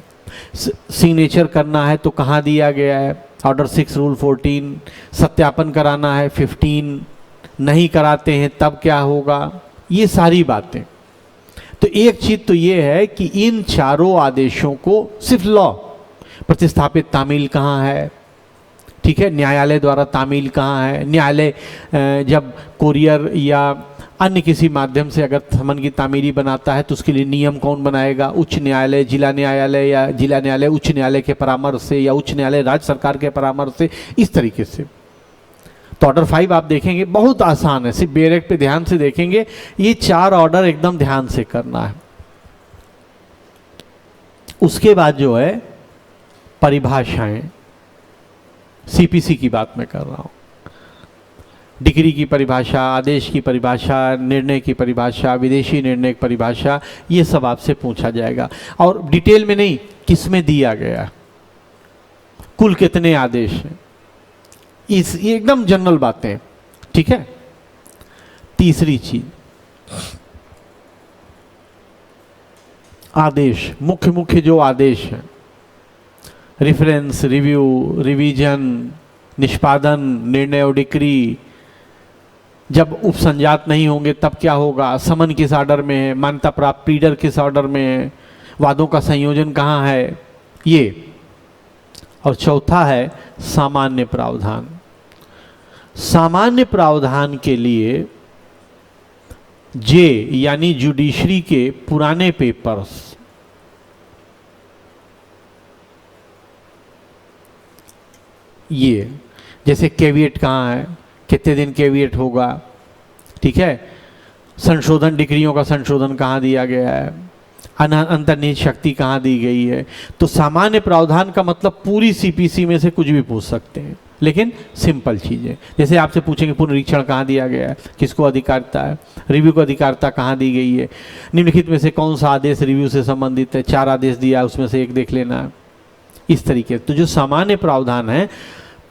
सिग्नेचर करना है तो कहाँ दिया गया है, ऑर्डर 6 रूल 14, सत्यापन कराना है 15, नहीं कराते हैं तब क्या होगा, ये सारी बातें। तो एक चीज तो ये है कि इन चारों आदेशों को सिर्फ लॉ, प्रतिस्थापित तामील कहाँ है, ठीक है, न्यायालय द्वारा तामील कहाँ है, न्यायालय जब कोरियर या अन्य किसी माध्यम से अगर समन की तामीली बनाता है तो उसके लिए नियम कौन बनाएगा, उच्च न्यायालय, जिला न्यायालय, या जिला न्यायालय उच्च न्यायालय के परामर्श से, या उच्च न्यायालय राज्य सरकार के परामर्श से, इस तरीके से। तो ऑर्डर 5 आप देखेंगे बहुत आसान है, सिर्फ बेयर एक्ट पे ध्यान से देखेंगे, ये 4 ऑर्डर एकदम ध्यान से करना है। उसके बाद जो है परिभाषाएं, सीपीसी की बात मैं कर रहा हूं, डिक्री की परिभाषा, आदेश की परिभाषा, निर्णय की परिभाषा, विदेशी निर्णय की परिभाषा, ये सब आपसे पूछा जाएगा। और डिटेल में नहीं, किसमें दिया गया, कुल कितने आदेश हैं, ये एकदम जनरल बातें। ठीक है, तीसरी चीज आदेश, मुख्य मुख्य जो आदेश हैं, रेफरेंस, रिव्यू, रिवीजन, निष्पादन, निर्णय और डिक्री, जब उपसंजात नहीं होंगे तब क्या होगा, समन किस ऑर्डर में है, मान्यता प्राप्त प्लीडर किस ऑर्डर में है, वादों का संयोजन कहाँ है, ये। और चौथा है सामान्य प्रावधान। सामान्य प्रावधान के लिए जे यानी जुडिशरी के पुराने पेपर्स, ये जैसे कैविएट कहाँ है, कितने दिन कैविएट होगा, ठीक है, संशोधन डिग्रियों का संशोधन कहाँ दिया गया है, अंतर्निहित शक्ति कहाँ दी गई है। तो सामान्य प्रावधान का मतलब पूरी सीपीसी में से कुछ भी पूछ सकते हैं, लेकिन सिंपल चीज़ें, जैसे आपसे पूछेंगे पुनरीक्षण कहाँ दिया गया है, किसको अधिकारिता है, रिव्यू को अधिकारिता कहाँ दी गई है, निम्नलिखित में से कौन सा आदेश रिव्यू से संबंधित है, 4 आदेश दिया है उसमें से एक देख लेना है, इस तरीके। तो जो सामान्य प्रावधान है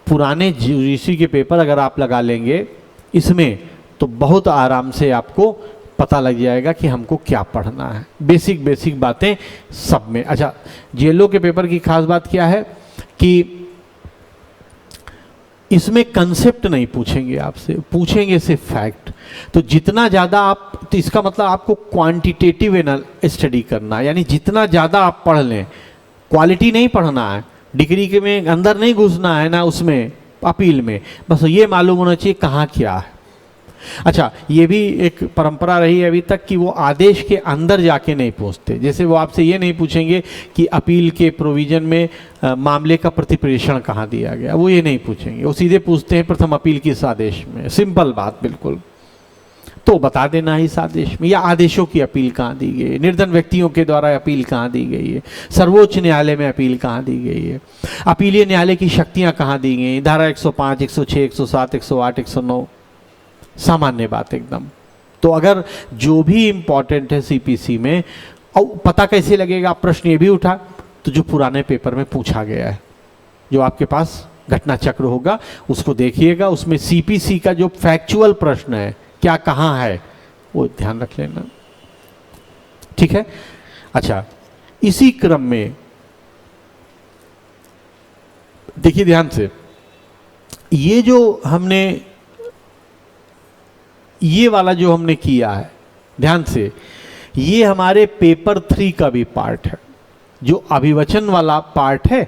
पुराने जुडिशरी के पेपर अगर आप लगा लेंगे इसमें, तो बहुत आराम से आपको पता लग जाएगा कि हमको क्या पढ़ना है, बेसिक बेसिक बातें सब में। अच्छा, जेएलओ के पेपर की खास बात क्या है कि इसमें कंसेप्ट नहीं पूछेंगे आपसे, पूछेंगे सिर्फ फैक्ट। तो जितना ज़्यादा आप, तो इसका मतलब आपको क्वांटिटेटिव स्टडी करना, यानी जितना ज़्यादा आप पढ़ लें, क्वालिटी नहीं पढ़ना है, डिग्री के में अंदर नहीं घुसना है ना, उसमें अपील में बस ये मालूम होना चाहिए कहाँ क्या है। अच्छा, ये भी एक परंपरा रही है अभी तक कि वो आदेश के अंदर जाके नहीं पूछते, जैसे वो आपसे ये नहीं पूछेंगे कि अपील के प्रोविजन में मामले का प्रतिप्रेषण कहाँ दिया गया, वो ये नहीं पूछेंगे, वो सीधे पूछते हैं प्रथम अपील किस आदेश में, सिंपल बात बिल्कुल, तो बता देना इस आदेश में, या आदेशों की अपील कहाँ दी गई है, निर्धन व्यक्तियों के द्वारा अपील कहाँ दी गई है, सर्वोच्च न्यायालय में अपील कहाँ दी गई है, अपीलीय न्यायालय की शक्तियाँ कहाँ दी गई, धारा 105, 106, 107, 108, 109, सामान्य बात एकदम। तो अगर जो भी इम्पोर्टेंट है सीपीसी में, और पता कैसे लगेगा, प्रश्न ये भी उठा, तो जो पुराने पेपर में पूछा गया है, जो आपके पास घटना चक्र होगा उसको देखिएगा, उसमें सीपीसी का जो फैक्चुअल प्रश्न है क्या कहाँ है वो ध्यान रख लेना, ठीक है। अच्छा, इसी क्रम में देखिए ध्यान से, ये जो हमने, ये वाला जो हमने किया है ध्यान से, ये हमारे पेपर 3 का भी पार्ट है, जो अभिवचन वाला पार्ट है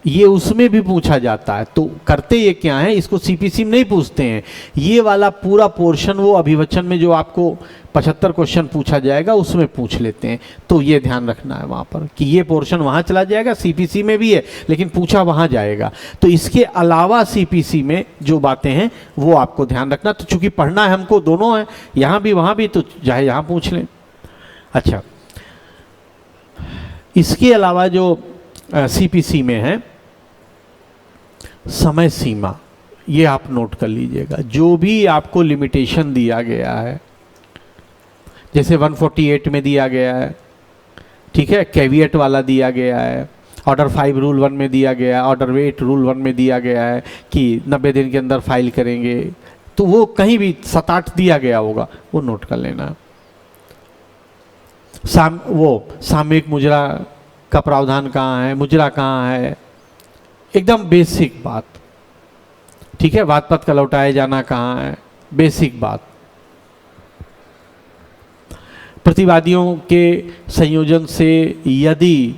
ये उसमें भी पूछा जाता है। तो करते ये क्या है, इसको सीपीसी में नहीं पूछते हैं, ये वाला पूरा पोर्शन वो अभिवचन में जो आपको 75 क्वेश्चन पूछा जाएगा उसमें पूछ लेते हैं। तो ये ध्यान रखना है वहाँ पर कि ये पोर्शन वहाँ चला जाएगा, सीपीसी में भी है लेकिन पूछा वहाँ जाएगा। तो इसके अलावा सीपीसी में जो बातें हैं वो आपको ध्यान रखना। तो चूंकि पढ़ना है हमको, दोनों है, यहाँ भी वहाँ भी, तो चाहे यहाँ पूछ लें। अच्छा, इसके अलावा जो सीपीसी में है समय सीमा, ये आप नोट कर लीजिएगा। जो भी आपको लिमिटेशन दिया गया है, जैसे 148 में दिया गया है, ठीक है, कैविएट वाला दिया गया है, ऑर्डर 5 रूल 1 में दिया गया है, ऑर्डर 8 रूल 1 में दिया गया है कि 90 दिन के अंदर फाइल करेंगे, तो वो कहीं भी 7-8 दिया गया होगा, वो नोट कर लेना। वो सामयिक मुजरा का प्रावधान कहाँ है, मुजरा कहाँ है, एकदम बेसिक बात, ठीक है। वाद पत्र का लौटाए जाना कहाँ है, बेसिक बात। प्रतिवादियों के संयोजन से यदि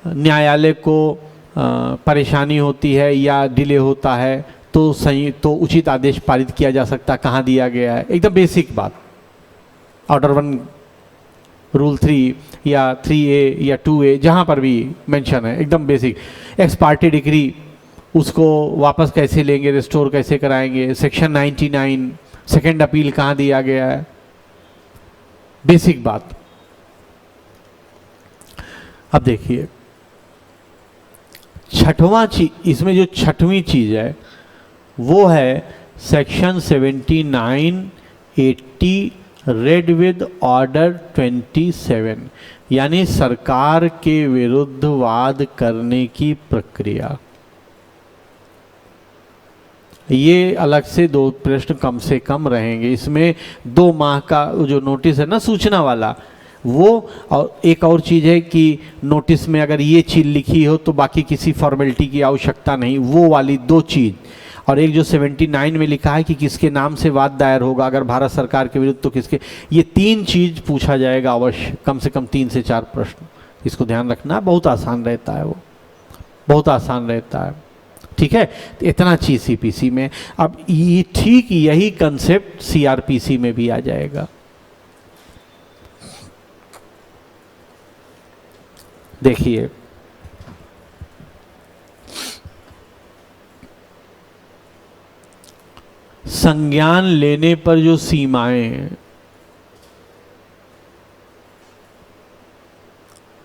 न्यायालय को परेशानी होती है या डिले होता है तो उचित आदेश पारित किया जा सकता, कहाँ दिया गया है, एकदम बेसिक बात। ऑर्डर 1 रूल 3 या 3A या 2A जहाँ पर भी मेंशन है, एकदम बेसिक। एक्स पार्टी डिग्री, उसको वापस कैसे लेंगे, रिस्टोर कैसे कराएंगे, सेक्शन 99 सेकेंड अपील कहाँ दिया गया है, बेसिक बात। अब देखिए छठवां चीज, इसमें जो छठवीं चीज है वो है सेक्शन 79, 80 रेड विद ऑर्डर 27, यानी सरकार के विरुद्ध वाद करने की प्रक्रिया। ये अलग से 2 प्रश्न कम से कम रहेंगे। इसमें 2 माह का जो नोटिस है ना, सूचना वाला, वो, और एक और चीज़ है कि नोटिस में अगर ये चीज़ लिखी हो तो बाकी किसी फॉर्मेलिटी की आवश्यकता नहीं, वो वाली 2 चीज़। और एक जो 79 में लिखा है कि किसके नाम से वाद दायर होगा, अगर भारत सरकार के विरुद्ध तो किसके, ये 3 चीज़ पूछा जाएगा अवश्य, कम से कम 3 से 4 प्रश्न, इसको ध्यान रखना। बहुत आसान रहता है, वो बहुत आसान रहता है, ठीक है। तो इतना चीज़ सीपीसी में। अब ये ठीक यही कंसेप्ट सीआरपीसी में भी आ जाएगा। देखिए, संज्ञान लेने पर जो सीमाएं हैं,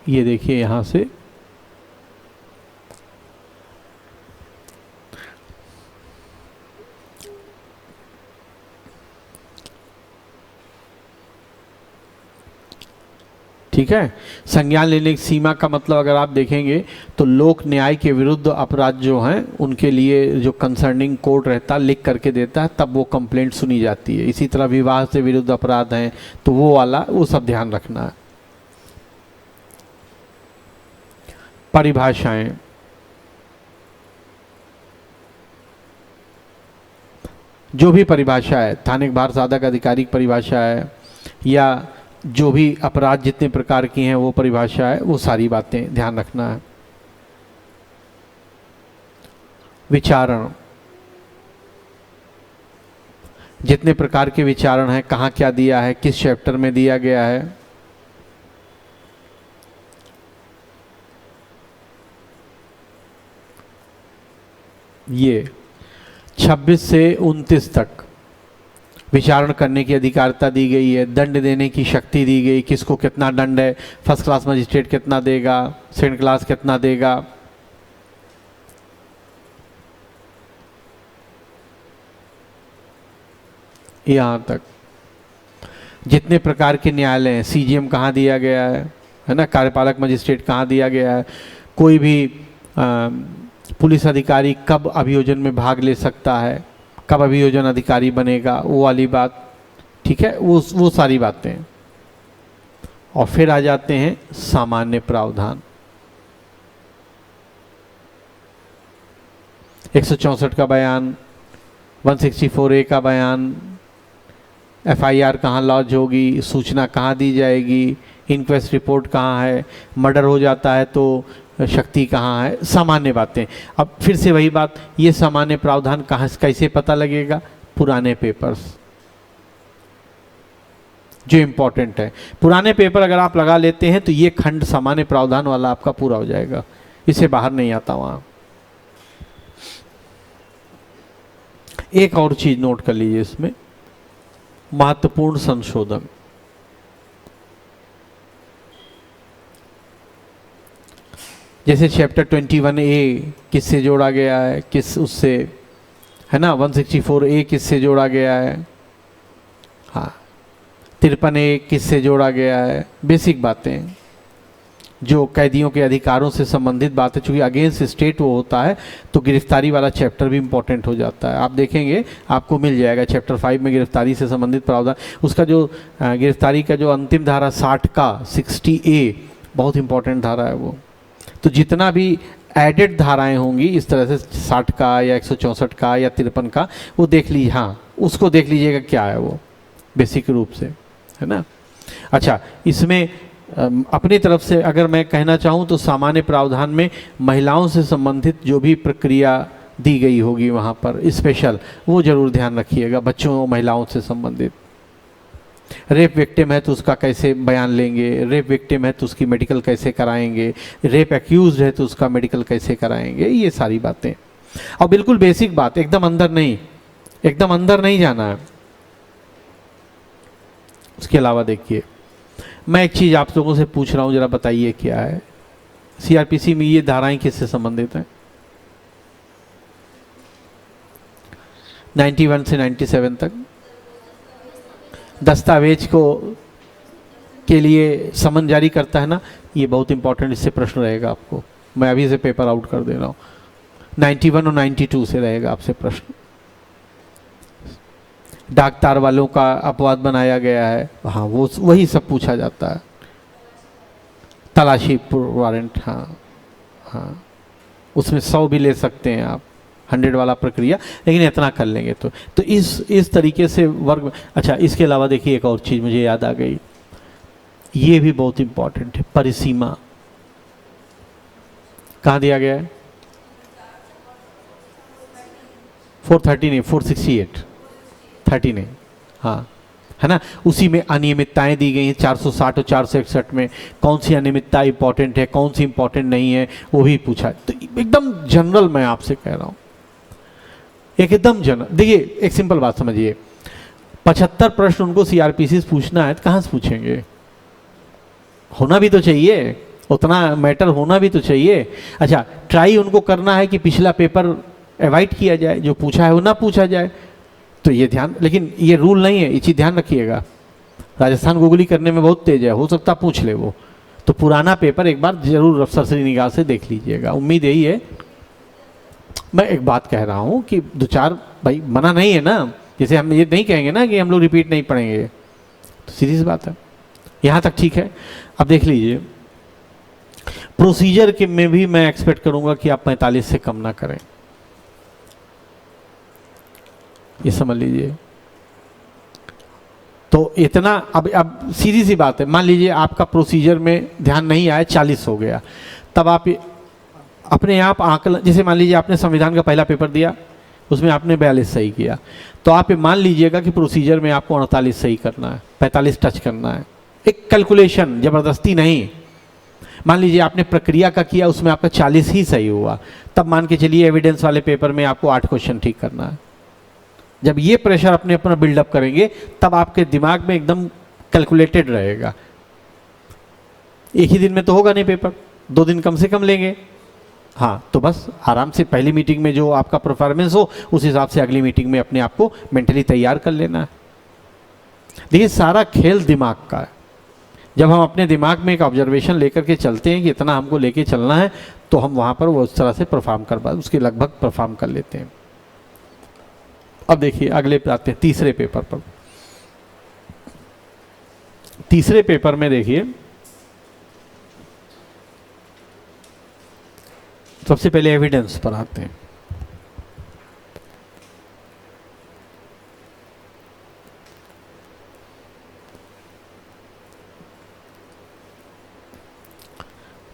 ये देखिए यहां से ठीक है। संज्ञान लेने की सीमा का मतलब अगर आप देखेंगे तो लोक न्याय के विरुद्ध अपराध जो हैं उनके लिए जो कंसर्निंग कोर्ट रहता लिख करके देता है, तब वो कंप्लेंट सुनी जाती है। इसी तरह विवाह से विरुद्ध अपराध हैं तो वो वाला, वो सब ध्यान रखना है। परिभाषाएं, जो भी परिभाषा है, स्थानिक भार साधक आधिकारिक परिभाषा है या जो भी अपराध जितने प्रकार की हैं वो परिभाषा है, वो सारी बातें ध्यान रखना है। विचारण, जितने प्रकार के विचारण हैं, कहाँ क्या दिया है, किस चैप्टर में दिया गया है। ये 26 से 29 तक विचारण करने की अधिकारिता दी गई है, दंड देने की शक्ति दी गई, किसको कितना दंड है, फर्स्ट क्लास मजिस्ट्रेट कितना देगा, सेकंड क्लास कितना देगा। यहां तक जितने प्रकार के न्यायालय हैं, सीजीएम कहाँ दिया गया है ना, कार्यपालक मजिस्ट्रेट कहाँ दिया गया है, कोई भी पुलिस अधिकारी कब अभियोजन में भाग ले सकता है, कब अभियोजन अधिकारी बनेगा, वो वाली बात, ठीक है, वो सारी बातें। और फिर आ जाते हैं सामान्य प्रावधान। 164 का बयान, 164A का बयान, एफआईआर कहाँ लॉन्च होगी, सूचना कहाँ दी जाएगी, इंक्वेस्ट रिपोर्ट कहाँ है, मर्डर हो जाता है तो शक्ति कहाँ है, सामान्य बातें। अब फिर से वही बात, ये सामान्य प्रावधान कहाँ कैसे पता लगेगा, पुराने पेपर्स जो इम्पोर्टेंट है, पुराने पेपर अगर आप लगा लेते हैं तो ये खंड सामान्य प्रावधान वाला आपका पूरा हो जाएगा, इससे बाहर नहीं आता वहां। एक और चीज नोट कर लीजिए इसमें, महत्वपूर्ण संशोधन। जैसे चैप्टर 21A किससे जोड़ा गया है, किस उससे, है ना, 164A किससे जोड़ा गया है, हाँ, 53A किससे जोड़ा गया है, बेसिक बातें जो कैदियों के अधिकारों से संबंधित बातें, चूंकि अगेंस्ट स्टेट वो होता है तो गिरफ्तारी वाला चैप्टर भी इंपॉर्टेंट हो जाता है। आप देखेंगे आपको मिल जाएगा चैप्टर 5 में गिरफ्तारी से संबंधित प्रावधान, उसका जो गिरफ्तारी का जो अंतिम धारा 60 का 60A बहुत इंपॉर्टेंट धारा है वो। तो जितना भी एडेड धाराएं होंगी इस तरह से 60 का या 164 का या 53 का, वो देख लीजिए, हाँ उसको देख लीजिएगा क्या है वो बेसिक रूप से, है ना। अच्छा, इसमें अपनी तरफ से अगर मैं कहना चाहूँ तो सामान्य प्रावधान में महिलाओं से संबंधित जो भी प्रक्रिया दी गई होगी वहाँ पर स्पेशल, वो जरूर ध्यान रखिएगा, बच्चों और महिलाओं से संबंधित। रेप विक्टिम है तो उसका कैसे बयान लेंगे, रेप विक्टिम है तो उसकी मेडिकल कैसे कराएंगे, रेप एक्यूज्ड है तो उसका मेडिकल कैसे कराएंगे, ये सारी बातें। और बिल्कुल बेसिक बात, एकदम अंदर नहीं, एकदम अंदर नहीं जाना है। उसके अलावा देखिए, मैं एक चीज आप लोगों से पूछ रहा हूं, जरा बताइए क्या है, सीआरपीसी में ये धाराएं किससे संबंधित हैं? 91 से 97 तक दस्तावेज को के लिए समन जारी करता है ना, ये बहुत इंपॉर्टेंट, इससे प्रश्न रहेगा आपको, मैं अभी से पेपर आउट कर दे रहा हूँ। 91 और 92 से रहेगा आपसे प्रश्न। डाक तार वालों का अपवाद बनाया गया है, हाँ वो वही सब पूछा जाता है। तलाशी वारंट, हाँ हाँ, उसमें 100 भी ले सकते हैं आप, 100 वाला प्रक्रिया, लेकिन इतना कर लेंगे तो इस तरीके से वर्ग। अच्छा, इसके अलावा देखिए एक और चीज़ मुझे याद आ गई, ये भी बहुत इंपॉर्टेंट है, परिसीमा कहाँ दिया गया है? 430 नहीं, 468, 30 नहीं, हाँ है ना। उसी में अनियमितताएं दी गई हैं 460 और 461 में, कौन सी अनियमितता इंपॉर्टेंट है, कौन सी इंपॉर्टेंट नहीं है, वो भी पूछा है। तो एकदम जनरल मैं आपसे कह रहा हूँ, एकदम जनरल। देखिए एक सिंपल बात समझिए, 75 प्रश्न उनको सीआरपीसी से पूछना है तो कहाँ से पूछेंगे? होना भी तो चाहिए, उतना मैटर होना भी तो चाहिए। अच्छा, ट्राई उनको करना है कि पिछला पेपर अवॉइड किया जाए, जो पूछा है वो ना पूछा जाए, तो ये ध्यान, लेकिन ये रूल नहीं है, ये चीज़ ध्यान रखिएगा। राजस्थान गूगली करने में बहुत तेज है, हो सकता पूछ ले वो, तो पुराना पेपर एक बार जरूर सरसरी निगाह से देख लीजिएगा। उम्मीद यही है। मैं एक बात कह रहा हूँ कि दो चार, भाई मना नहीं है ना, जैसे हम ये नहीं कहेंगे ना कि हम लोग रिपीट नहीं पढ़ेंगे, तो सीधी सी बात है, यहाँ तक ठीक है। अब देख लीजिए, प्रोसीजर के में भी मैं एक्सपेक्ट करूंगा कि आप 45 से कम ना करें, ये समझ लीजिए। तो इतना, अब सीधी सी बात है, मान लीजिए आपका प्रोसीजर में ध्यान नहीं आया, 40 हो गया, तब आप अपने आप आकलन, जैसे मान लीजिए आपने संविधान का पहला पेपर दिया, उसमें आपने 42 सही किया, तो आप ये मान लीजिएगा कि प्रोसीजर में आपको 48 सही करना है, 45 टच करना है। एक कैलकुलेशन, जबरदस्ती नहीं। मान लीजिए आपने प्रक्रिया का किया, उसमें आपका 40 ही सही हुआ, तब मान के चलिए एविडेंस वाले पेपर में आपको 8 क्वेश्चन ठीक करना है। जब ये प्रेशर अपने अपना बिल्डअप करेंगे, तब आपके दिमाग में एकदम कैलकुलेटेड रहेगा। एक ही दिन में तो होगा नहीं पेपर, 2 दिन कम से कम लेंगे। हाँ, तो बस आराम से पहली मीटिंग में जो आपका परफॉर्मेंस हो, उस हिसाब से अगली मीटिंग में अपने आप को मेंटली तैयार कर लेना है। देखिए, सारा खेल दिमाग का है। जब हम अपने दिमाग में एक ऑब्जर्वेशन लेकर के चलते हैं कि इतना हमको लेके चलना है, तो हम वहाँ पर वो उस तरह से परफॉर्म कर पाते, उसके लगभग परफॉर्म कर लेते हैं। अब देखिए अगले पे आते हैं, तीसरे पेपर पर। तीसरे पेपर में देखिए, सबसे पहले एविडेंस पर आते हैं।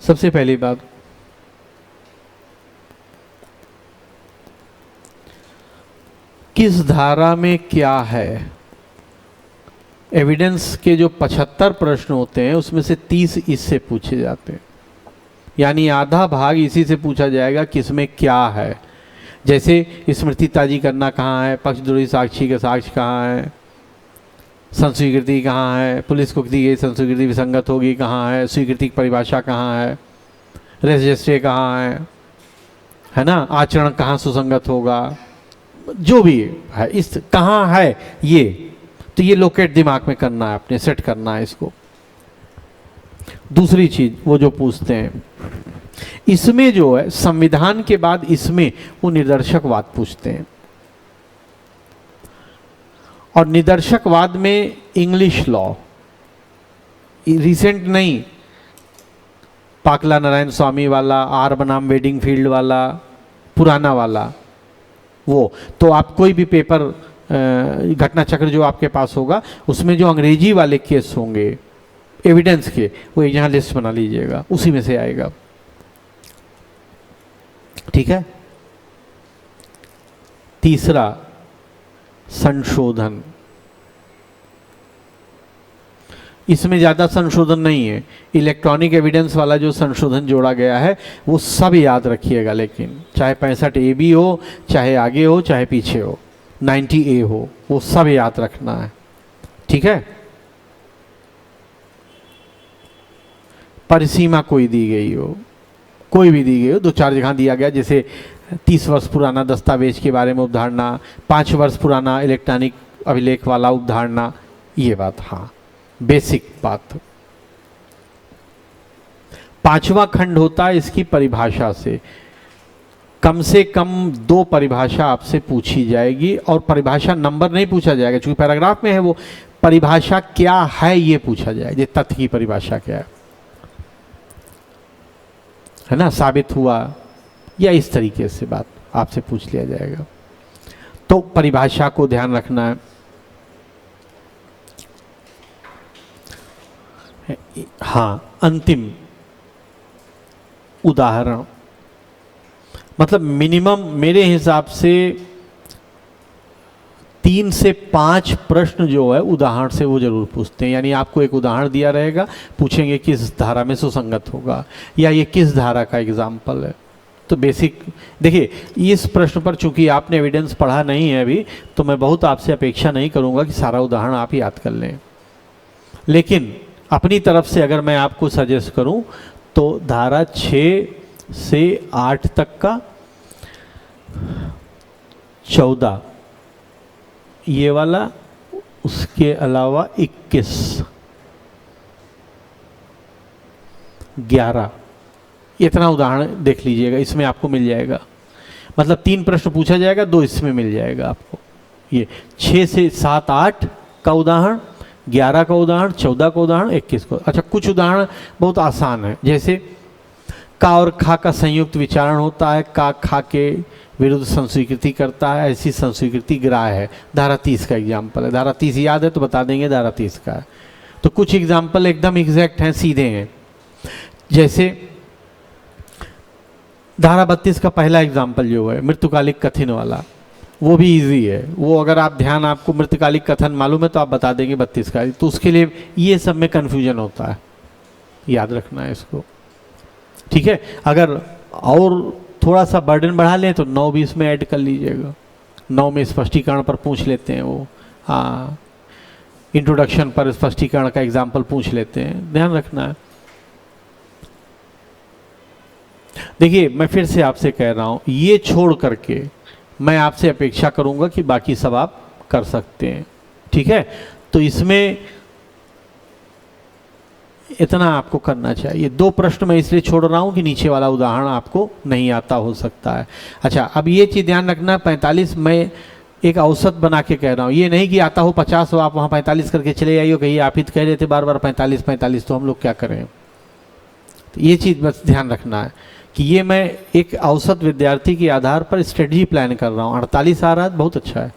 सबसे पहली बात, किस धारा में क्या है। एविडेंस के जो 75 प्रश्न होते हैं, उसमें से 30 इससे पूछे जाते हैं, यानी आधा भाग इसी से पूछा जाएगा, किसमें क्या है। जैसे स्मृति ताजी करना कहाँ है, पक्षद्रोही साक्षी का साक्ष्य कहाँ है, संस्वीकृति कहाँ है, पुलिस को दी गई संस्वीकृति विसंगत होगी कहाँ है, स्वीकृति की परिभाषा कहाँ है, रजिस्ट्रे कहाँ है ना, आचरण कहाँ सुसंगत होगा, जो भी है इस कहाँ है ये, तो ये लोकेट दिमाग में करना है, अपने सेट करना है इसको। दूसरी चीज वो जो पूछते हैं, इसमें जो है संविधान के बाद इसमें वो निदर्शकवाद पूछते हैं, और निदर्शकवाद में इंग्लिश लॉ, रिसेंट नहीं, पाकला नारायण स्वामी वाला, आर बनाम वेडिंग फील्ड वाला, पुराना वाला, वो तो आप कोई भी पेपर घटना चक्र जो आपके पास होगा, उसमें जो अंग्रेजी वाले केस होंगे एविडेंस के, वो यहाँ लिस्ट बना लीजिएगा, उसी में से आएगा। ठीक है। तीसरा, संशोधन। इसमें ज़्यादा संशोधन नहीं है, इलेक्ट्रॉनिक एविडेंस वाला जो संशोधन जोड़ा गया है वो सब याद रखिएगा, लेकिन चाहे 65A भी हो, चाहे आगे हो, चाहे पीछे हो, 90A हो, वो सब याद रखना है। ठीक है। परिसीमा कोई दी गई हो, कोई भी दी गई हो, 2-4 जगह दिया गया, जैसे 30 वर्ष पुराना दस्तावेज के बारे में उपधारणा, 5 वर्ष पुराना इलेक्ट्रॉनिक अभिलेख वाला उपधारणा, ये बात, हाँ बेसिक बात। 5वां खंड होता है इसकी परिभाषा से कम 2 परिभाषा आपसे पूछी जाएगी, और परिभाषा नंबर नहीं पूछा जाएगा, क्योंकि पैराग्राफ में है वो, परिभाषा क्या है ये पूछा जाएगा, ये तथ्य की परिभाषा क्या है ना, साबित हुआ, या इस तरीके से बात आपसे पूछ लिया जाएगा। तो परिभाषा को ध्यान रखना है। हाँ, अंतिम उदाहरण, मतलब मिनिमम मेरे हिसाब से 3 से 5 प्रश्न जो है उदाहरण से वो जरूर पूछते हैं। यानी आपको एक उदाहरण दिया रहेगा, पूछेंगे किस धारा में सुसंगत होगा या ये किस धारा का एग्जाम्पल है। तो बेसिक देखिए, इस प्रश्न पर चूंकि आपने एविडेंस पढ़ा नहीं है अभी, तो मैं बहुत आपसे अपेक्षा नहीं करूंगा कि सारा उदाहरण आप याद कर लें, लेकिन अपनी तरफ से अगर मैं आपको सजेस्ट करूं तो धारा 6 से 8 तक का, 14 ये वाला, उसके अलावा 21, 11, इतना उदाहरण देख लीजिएगा, इसमें आपको मिल जाएगा। मतलब 3 प्रश्न पूछा जाएगा, 2 इसमें मिल जाएगा आपको। ये 6 से 7 8 का उदाहरण, 11 का उदाहरण, 14 का उदाहरण, 21 का। अच्छा, कुछ उदाहरण बहुत आसान है, जैसे का और खा का संयुक्त विचारण होता है, का खा के विरुद्ध संस्वीकृति करता है, ऐसी संस्वीकृति ग्राह्य है। धारा 30 का एग्जाम्पल है। धारा 30 याद है तो बता देंगे धारा 30 का है। तो कुछ एग्जाम्पल एकदम एग्जैक्ट हैं, सीधे हैं। जैसे धारा 32 का पहला एग्जाम्पल जो है मृत्युकालिक कथन वाला, वो भी इजी है। वो अगर आप ध्यान, आपको मृत्युकालिक कथन मालूम है तो आप बता देंगे 32 का। तो उसके लिए ये सब में कन्फ्यूजन होता है, याद रखना है इसको, ठीक है। अगर और थोड़ा सा बर्डन बढ़ा लें तो 9 भी इसमें ऐड कर लीजिएगा। 9 में स्पष्टीकरण पर पूछ लेते हैं वो, हाँ, इंट्रोडक्शन पर स्पष्टीकरण का एग्जाम्पल पूछ लेते हैं, ध्यान रखना है। देखिए, मैं फिर से आपसे कह रहा हूं, ये छोड़ करके मैं आपसे अपेक्षा करूंगा कि बाकी सब आप कर सकते हैं, ठीक है। तो इसमें इतना आपको करना चाहिए। 2 प्रश्न मैं इसलिए छोड़ रहा हूं कि नीचे वाला उदाहरण आपको नहीं आता हो सकता है। अच्छा, अब ये चीज़ ध्यान रखना, 45 मैं एक औसत बना के कह रहा हूँ, ये नहीं कि आता हो 50 हो आप वहाँ 45 करके चले आइए, कहिए आप ही तो कह रहे थे बार बार 45 45, तो हम लोग क्या करें। तो ये चीज़ बस ध्यान रखना है कि ये मैं एक औसत विद्यार्थी के आधार पर स्ट्रेटजी प्लान कर रहा हूँ। 48 आ रहा है, बहुत अच्छा है,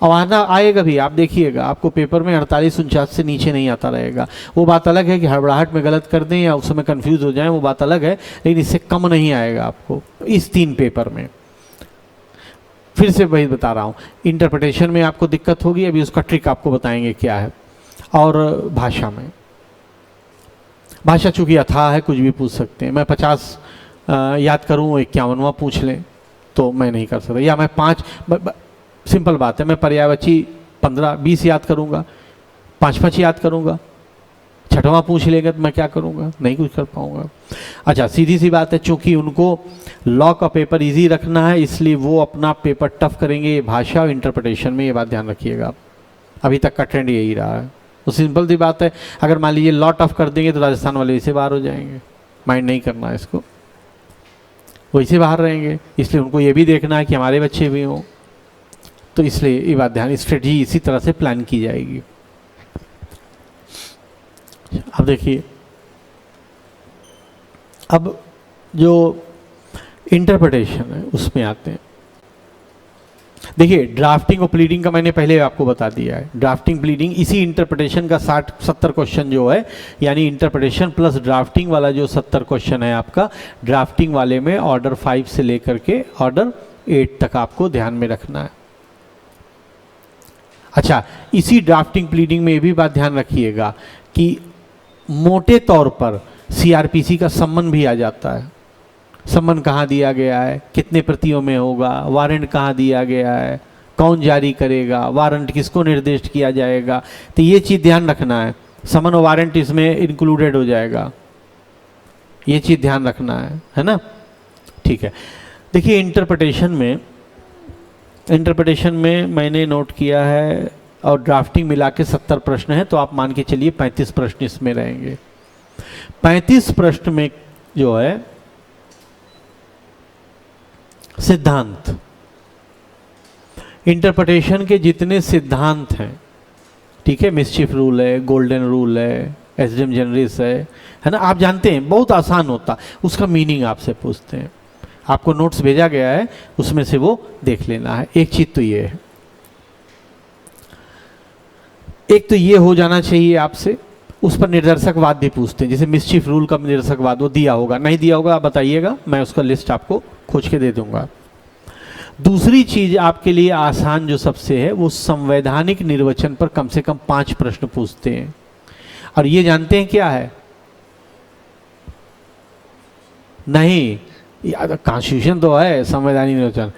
और आना आएगा भी, आप देखिएगा आपको पेपर में 48 49 से नीचे नहीं आता रहेगा। वो बात अलग है कि हड़बड़ाहट में गलत कर दें या उस समय कन्फ्यूज हो जाएं, वो बात अलग है, लेकिन इससे कम नहीं आएगा आपको इस 3 पेपर में। फिर से वही बता रहा हूँ, इंटरप्रिटेशन में आपको दिक्कत होगी, अभी उसका ट्रिक आपको बताएंगे क्या है। और भाषा में, भाषा चूँकि अथाह है, कुछ भी पूछ सकते हैं। मैं 50 याद करूँ, 51वां पूछ लें तो मैं नहीं कर सकता, या मैं 5, सिंपल बात है, मैं पर्यायवाची 15 20 याद करूंगा, 5 याद करूंगा, 6वां पूछ लेंगे तो मैं क्या करूंगा, नहीं कुछ कर पाऊंगा। अच्छा, सीधी सी बात है, चूंकि उनको लॉ का पेपर इजी रखना है, इसलिए वो अपना पेपर टफ करेंगे भाषा और इंटरप्रिटेशन में, ये बात ध्यान रखिएगा। अभी तक का ट्रेंड यही रहा है। तो सिंपल सी बात है, अगर मान लीजिए लॉ टफ कर देंगे तो राजस्थान वाले इसे बाहर हो जाएंगे, माइंड नहीं करना है इसको, वैसे बाहर रहेंगे। इसलिए उनको ये भी देखना है कि हमारे बच्चे भी हों, तो इसलिए ये बात ध्यान, स्ट्रेटजी इसी तरह से प्लान की जाएगी। अब देखिए, अब जो इंटरप्रिटेशन है उसमें आते हैं। देखिए, ड्राफ्टिंग और प्लीडिंग का मैंने पहले आपको बता दिया है। ड्राफ्टिंग प्लीडिंग इसी इंटरप्रिटेशन का 60-70 क्वेश्चन जो है, यानी इंटरप्रिटेशन प्लस ड्राफ्टिंग वाला जो 70 क्वेश्चन है आपका, ड्राफ्टिंग वाले में ऑर्डर 5 से लेकर के ऑर्डर 8 तक आपको ध्यान में रखना है। अच्छा, इसी ड्राफ्टिंग प्लीडिंग में ये भी बात ध्यान रखिएगा कि मोटे तौर पर सीआरपीसी का सम्मन भी आ जाता है। सम्मन कहाँ दिया गया है, कितने प्रतियों में होगा, वारंट कहाँ दिया गया है, कौन जारी करेगा, वारंट किसको निर्दिष्ट किया जाएगा, तो ये चीज़ ध्यान रखना है। समन और वारंट इसमें इंक्लूडेड हो जाएगा, ये चीज़ ध्यान रखना है ना। ठीक है, देखिए इंटरप्रिटेशन में मैंने नोट किया है, और ड्राफ्टिंग मिला के 70 प्रश्न है, तो आप मान के चलिए 35 प्रश्न इसमें रहेंगे। 35 प्रश्न में जो है सिद्धांत, इंटरप्रिटेशन के जितने सिद्धांत हैं, ठीक है, मिस्चिफ रूल है, गोल्डन रूल है, एसडीएम जनरस है ना, आप जानते हैं, बहुत आसान होता, उसका मीनिंग आपसे पूछते हैं। आपको नोट्स भेजा गया है, उसमें से वो देख लेना है। एक चीज तो ये है, एक तो ये हो जाना चाहिए आपसे, उस पर निर्देशकवाद भी पूछते हैं, जैसे मिस्चिफ रूल का निर्देशकवाद वो दिया होगा, नहीं दिया होगा आप बताइएगा, मैं उसका लिस्ट आपको खोज के दे दूंगा। दूसरी चीज आपके लिए आसान जो सबसे है, वो संवैधानिक निर्वचन पर कम से कम 5 प्रश्न पूछते हैं। और ये जानते हैं क्या है? नहीं, कॉन्स्टिट्यूशन तो है, संवैधानिक निर्वचन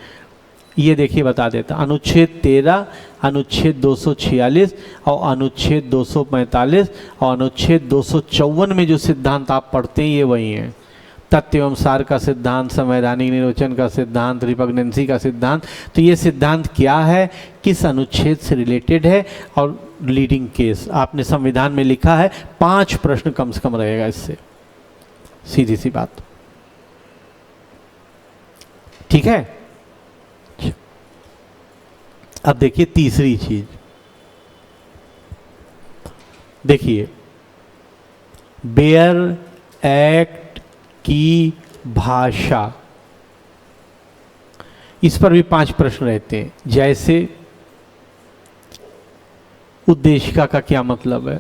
ये देखिए बता देता। अनुच्छेद 13, अनुच्छेद 246 और अनुच्छेद 245 और अनुच्छेद 254 में जो सिद्धांत आप पढ़ते हैं ये वही हैं। तथ्य एवं सार का सिद्धांत, संवैधानिक निर्वचन का सिद्धांत, रिपग्नेंसी का सिद्धांत। तो ये सिद्धांत क्या है, किस अनुच्छेद से रिलेटेड है, और लीडिंग केस आपने संविधान में लिखा है। 5 प्रश्न कम से कम रहेगा इससे, सीधी सी बात। ठीक है। अब देखिए तीसरी चीज, देखिए बेयर एक्ट की भाषा, इस पर भी 5 प्रश्न रहते हैं। जैसे उद्देशिका का क्या मतलब है,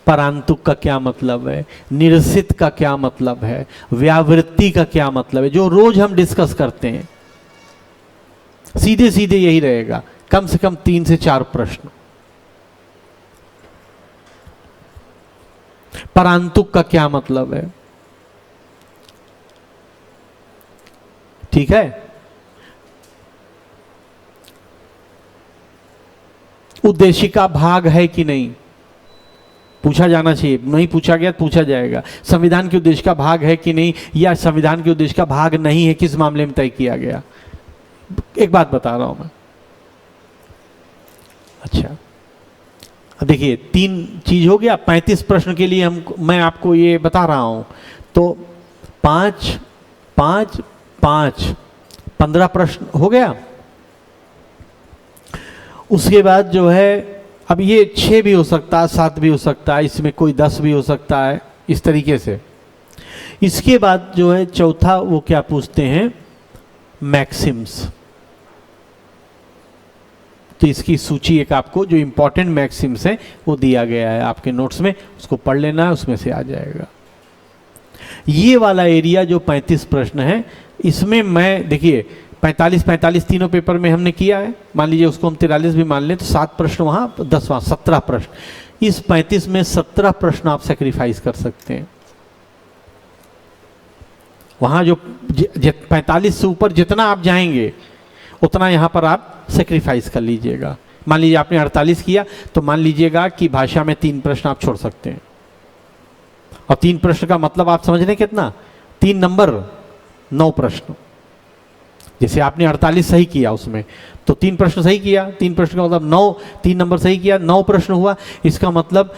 परांतुक का क्या मतलब है, निरसित का क्या मतलब है, व्यावृत्ति का क्या मतलब है, जो रोज हम डिस्कस करते हैं। सीधे सीधे यही रहेगा, कम से कम 3 से 4 प्रश्न। परांतुक का क्या मतलब है, ठीक है। उद्देशिका भाग है कि नहीं, पूछा जाना चाहिए, नहीं पूछा गया तो पूछा जाएगा। संविधान के उद्देश्य का भाग है कि नहीं, या संविधान के उद्देश्य का भाग नहीं है, किस मामले में तय किया गया। एक बात बता रहा हूं मैं। अच्छा, अब देखिए 3 चीज हो गया। 35 प्रश्न के लिए मैं आपको ये बता रहा हूं, तो 5 5 5 15 प्रश्न हो गया। उसके बाद जो है, अब ये 6 भी हो सकता है, 7 भी हो सकता है, इसमें कोई 10 भी हो सकता है, इस तरीके से। इसके बाद जो है चौथा, वो क्या पूछते हैं, मैक्सिम्स। तो इसकी सूची एक आपको, जो इंपॉर्टेंट मैक्सिम्स है वो दिया गया है आपके नोट्स में, उसको पढ़ लेना है, उसमें से आ जाएगा। ये वाला एरिया जो 35 प्रश्न है, इसमें मैं देखिए 45 तीनों पेपर में हमने किया है। मान लीजिए उसको हम 43 भी मान लें तो 7 प्रश्न वहां, 10वां 17 प्रश्न। इस 35 में 17 प्रश्न आप सेक्रीफाइस कर सकते हैं। वहां जो 45 से ऊपर जितना आप जाएंगे उतना यहां पर आप सेक्रीफाइस कर लीजिएगा। मान लीजिए आपने 48 किया, तो मान लीजिएगा कि भाषा में 3 प्रश्न आप छोड़ सकते हैं। और 3 प्रश्न का मतलब आप समझ रहे कितना, 3 नंबर 9 प्रश्न। जैसे आपने 48 सही किया उसमें, तो 3 प्रश्न सही किया, 3 प्रश्न का मतलब 9, 3 नंबर सही किया, 9 प्रश्न हुआ। इसका मतलब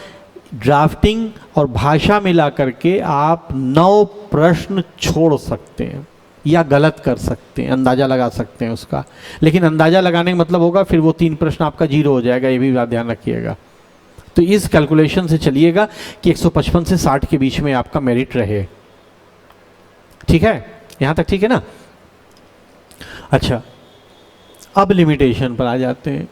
ड्राफ्टिंग और भाषा मिला करके आप 9 प्रश्न छोड़ सकते हैं या गलत कर सकते हैं, अंदाजा लगा सकते हैं उसका। लेकिन अंदाजा लगाने का मतलब होगा फिर वो 3 प्रश्न आपका 0 हो जाएगा, ये भी बात ध्यान रखिएगा। तो इस कैलकुलेशन से चलिएगा कि 155 से 60 के बीच में आपका मेरिट रहे। ठीक है, यहां तक ठीक है ना। अच्छा, अब लिमिटेशन पर आ जाते हैं।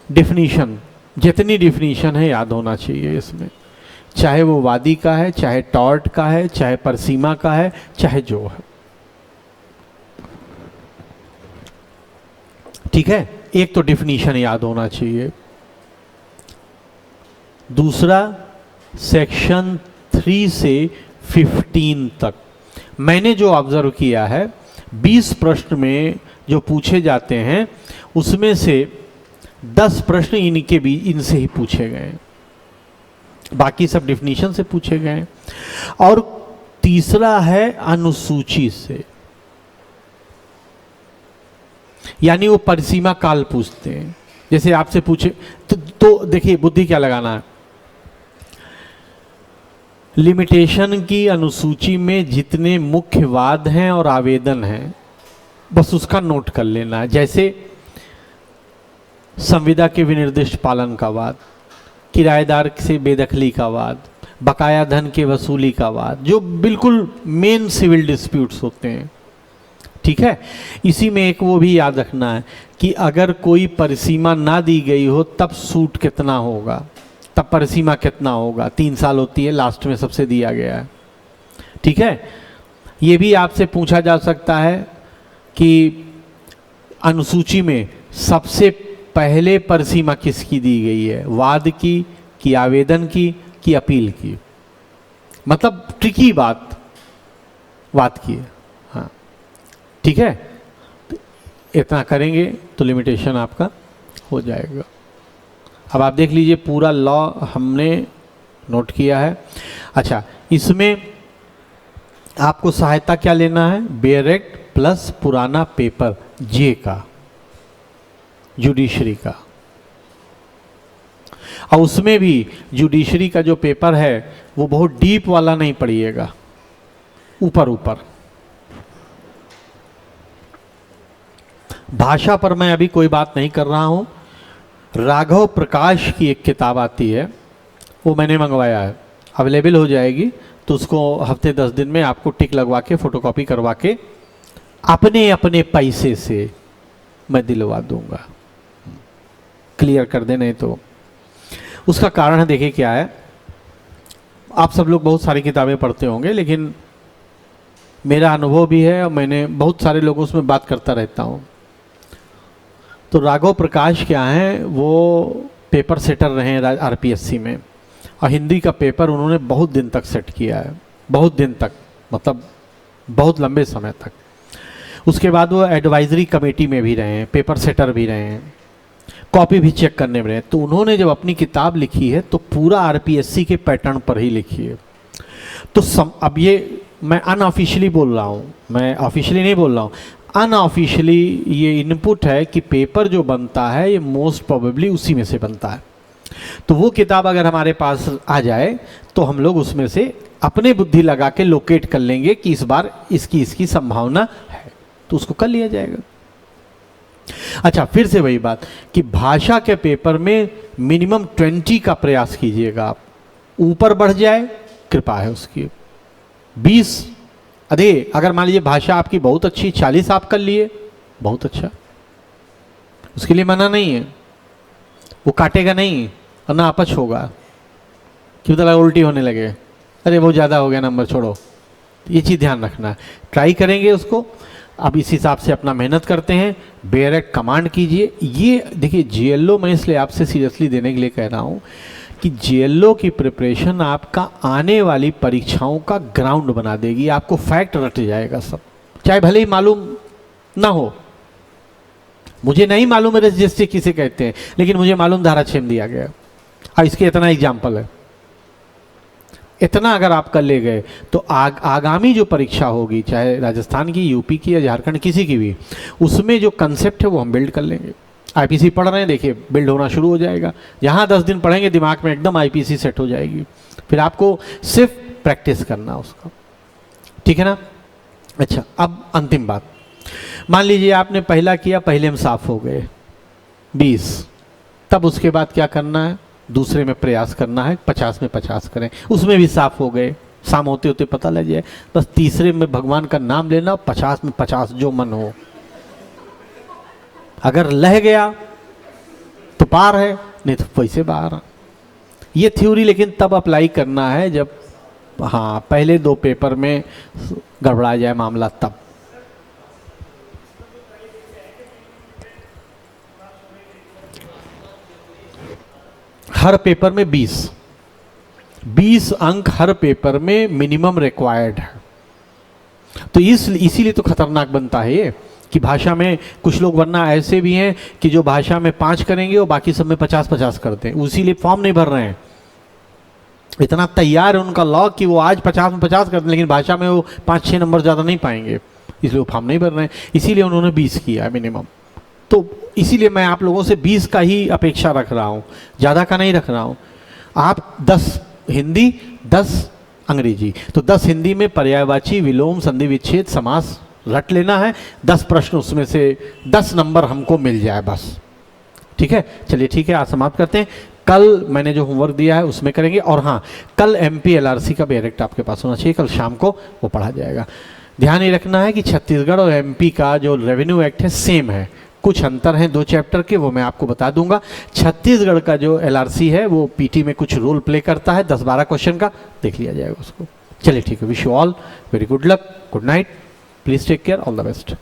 डिफिनीशन, जितनी डिफिनीशन है याद होना चाहिए इसमें, चाहे वो वादी का है, चाहे टॉर्ट का है, चाहे परसीमा का है, चाहे जो है। ठीक है, एक तो डिफिनीशन याद होना चाहिए। दूसरा, सेक्शन 3 से 15 तक मैंने जो ऑब्जर्व किया है, 20 प्रश्न में जो पूछे जाते हैं उसमें से 10 प्रश्न इनसे ही पूछे गए, बाकी सब डिफिनीशन से पूछे गए। और तीसरा है अनुसूची से, यानी वो परिसीमा काल पूछते हैं। जैसे आपसे पूछे तो देखिए बुद्धि क्या लगाना है, लिमिटेशन की अनुसूची में जितने मुख्य वाद हैं और आवेदन हैं बस उसका नोट कर लेना है। जैसे संविदा के विनिर्दिष्ट पालन का वाद, किराएदार से बेदखली का वाद, बकाया धन के वसूली का वाद, जो बिल्कुल मेन सिविल डिस्प्यूट्स होते हैं। ठीक है, इसी में एक वो भी याद रखना है कि अगर कोई परिसीमा ना दी गई हो तब सूट कितना होगा, तब परिसीमा कितना होगा, 3 साल होती है, लास्ट में सबसे दिया गया है। ठीक है, ये भी आपसे पूछा जा सकता है कि अनुसूची में सबसे पहले परिसीमा किसकी दी गई है, वाद की कि आवेदन की कि अपील की। मतलब ट्रिकी बात वाद की है। हाँ ठीक है, तो इतना करेंगे तो लिमिटेशन आपका हो जाएगा। अब आप देख लीजिए पूरा लॉ हमने नोट किया है। अच्छा, इसमें आपको सहायता क्या लेना है, बेयर एक्ट प्लस पुराना पेपर जे का, जुडिशरी का। और उसमें भी जुडिशरी का जो पेपर है वो बहुत डीप वाला नहीं पढ़िएगा, ऊपर ऊपर। भाषा पर मैं अभी कोई बात नहीं कर रहा हूं। राघव प्रकाश की एक किताब आती है, वो मैंने मंगवाया है, अवेलेबल हो जाएगी, तो उसको हफ्ते 10 दिन में आपको टिक लगवा के फोटोकॉपी करवा के अपने अपने पैसे से मैं दिलवा दूंगा। क्लियर कर दे, नहीं तो उसका कारण है, देखिए क्या है। आप सब लोग बहुत सारी किताबें पढ़ते होंगे, लेकिन मेरा अनुभव भी है और मैंने बहुत सारे लोगों से बात करता रहता हूँ। तो राघव प्रकाश क्या हैं, वो पेपर सेटर रहे हैं आरपीएससी में, और हिंदी का पेपर उन्होंने बहुत दिन तक सेट किया है, बहुत दिन तक, मतलब बहुत लंबे समय तक। उसके बाद वो एडवाइजरी कमेटी में भी रहे हैं, पेपर सेटर भी रहे हैं, कॉपी भी चेक करने में रहे। तो उन्होंने जब अपनी किताब लिखी है तो पूरा आरपीएससी के पैटर्न पर ही लिखी है। तो अब ये मैं अनऑफिशियली बोल रहा हूँ, मैं ऑफिशियली नहीं बोल रहा हूँ, अनऑफिशियली ये इनपुट है कि पेपर जो बनता है ये मोस्ट प्रोबेबली उसी में से बनता है। तो वो किताब अगर हमारे पास आ जाए तो हम लोग उसमें से अपने बुद्धि लगा के लोकेट कर लेंगे कि इस बार इसकी संभावना है, तो उसको कर लिया जाएगा। अच्छा, फिर से वही बात कि भाषा के पेपर में मिनिमम 20 का प्रयास कीजिएगा आप, ऊपर बढ़ जाए कृपा है उसकी। 20 अधिक, अगर मान लीजिए भाषा आपकी बहुत अच्छी, 40 आप कर लिए, बहुत अच्छा, उसके लिए मना नहीं है, वो काटेगा नहीं और ना अपच होगा क्यों, तो उल्टी होने लगे, अरे बहुत ज़्यादा हो गया नंबर, छोड़ो। ये चीज़ ध्यान रखना है, ट्राई करेंगे उसको। अब इस हिसाब से अपना मेहनत करते हैं, बेयर एक्ट कमांड कीजिए। ये देखिए जेएलओ, मैं इसलिए आपसे सीरियसली देने के लिए कह रहा हूँ कि जेएलओ की प्रिपरेशन आपका आने वाली परीक्षाओं का ग्राउंड बना देगी, आपको फैक्ट रट जाएगा सब, चाहे भले ही मालूम ना हो। मुझे नहीं मालूम है रजिस्ट्री किसे कहते हैं, लेकिन मुझे मालूम धारा 6 दिया गया, और इसके इतना एग्जाम्पल है। इतना अगर आप कर ले गए तो आगामी जो परीक्षा होगी, चाहे राजस्थान की, यूपी की या झारखंड, किसी की भी, उसमें जो कंसेप्ट है वो हम बिल्ड कर लेंगे। आईपीसी पढ़ रहे हैं, देखिए बिल्ड होना शुरू हो जाएगा। यहाँ 10 दिन पढ़ेंगे, दिमाग में एकदम आईपीसी सेट हो जाएगी, फिर आपको सिर्फ प्रैक्टिस करना उसका, ठीक है ना। अच्छा, अब अंतिम बात, मान लीजिए आपने पहला किया, पहले में साफ हो गए 20, तब उसके बाद क्या करना है, दूसरे में प्रयास करना है, 50 में 50 करें, उसमें भी साफ हो गए, शाम होते होते पता लग जाए, बस तीसरे में भगवान का नाम लेना, 50 में 50 जो मन हो। अगर लह गया तो पार है, नहीं तो पैसे बाहर। ये थ्योरी लेकिन तब अप्लाई करना है जब, हाँ, पहले 2 पेपर में गड़बड़ा जाए मामला, तब। हर पेपर में 20 अंक हर पेपर में मिनिमम रिक्वायर्ड है। तो इसीलिए तो खतरनाक बनता है ये कि भाषा में कुछ लोग, वरना ऐसे भी हैं कि जो भाषा में 5 करेंगे और बाकी सब में 50-50 करते हैं, इसीलिए फॉर्म नहीं भर रहे हैं। इतना तैयार है उनका लॉ कि वो आज 50 में 50 करते हैं, लेकिन भाषा में वो 5-6 नंबर ज़्यादा नहीं पाएंगे, इसलिए वो फॉर्म नहीं भर रहे हैं। इसीलिए उन्होंने 20 किया है मिनिमम। तो इसीलिए मैं आप लोगों से 20 का ही अपेक्षा रख रहा हूँ, ज़्यादा का नहीं रख रहा हूँ। आप 10 हिंदी, 10 अंग्रेजी, तो 10 हिंदी में पर्यायवाची, विलोम, संधि विच्छेद, समास रट लेना है। 10 प्रश्न, उसमें से 10 नंबर हमको मिल जाए बस, ठीक है। चलिए ठीक है, आज समाप्त करते हैं। कल मैंने जो होमवर्क दिया है उसमें करेंगे, और हाँ, कल एमपी एलआरसी का डायरेक्ट आपके पास होना चाहिए, कल शाम को वो पढ़ा जाएगा। ध्यान ये रखना है कि छत्तीसगढ़ और एमपी का जो रेवेन्यू एक्ट है सेम है, कुछ कुछ अंतर हैं दो चैप्टर के, वो मैं आपको बता दूंगा। छत्तीसगढ़ का जो एलआरसी है वो पीटी में कुछ रोल प्ले करता है, 10-12 क्वेश्चन का, देख लिया जाएगा उसको। चलिए ठीक है, wish you all very good luck, good night, please take care, all the best.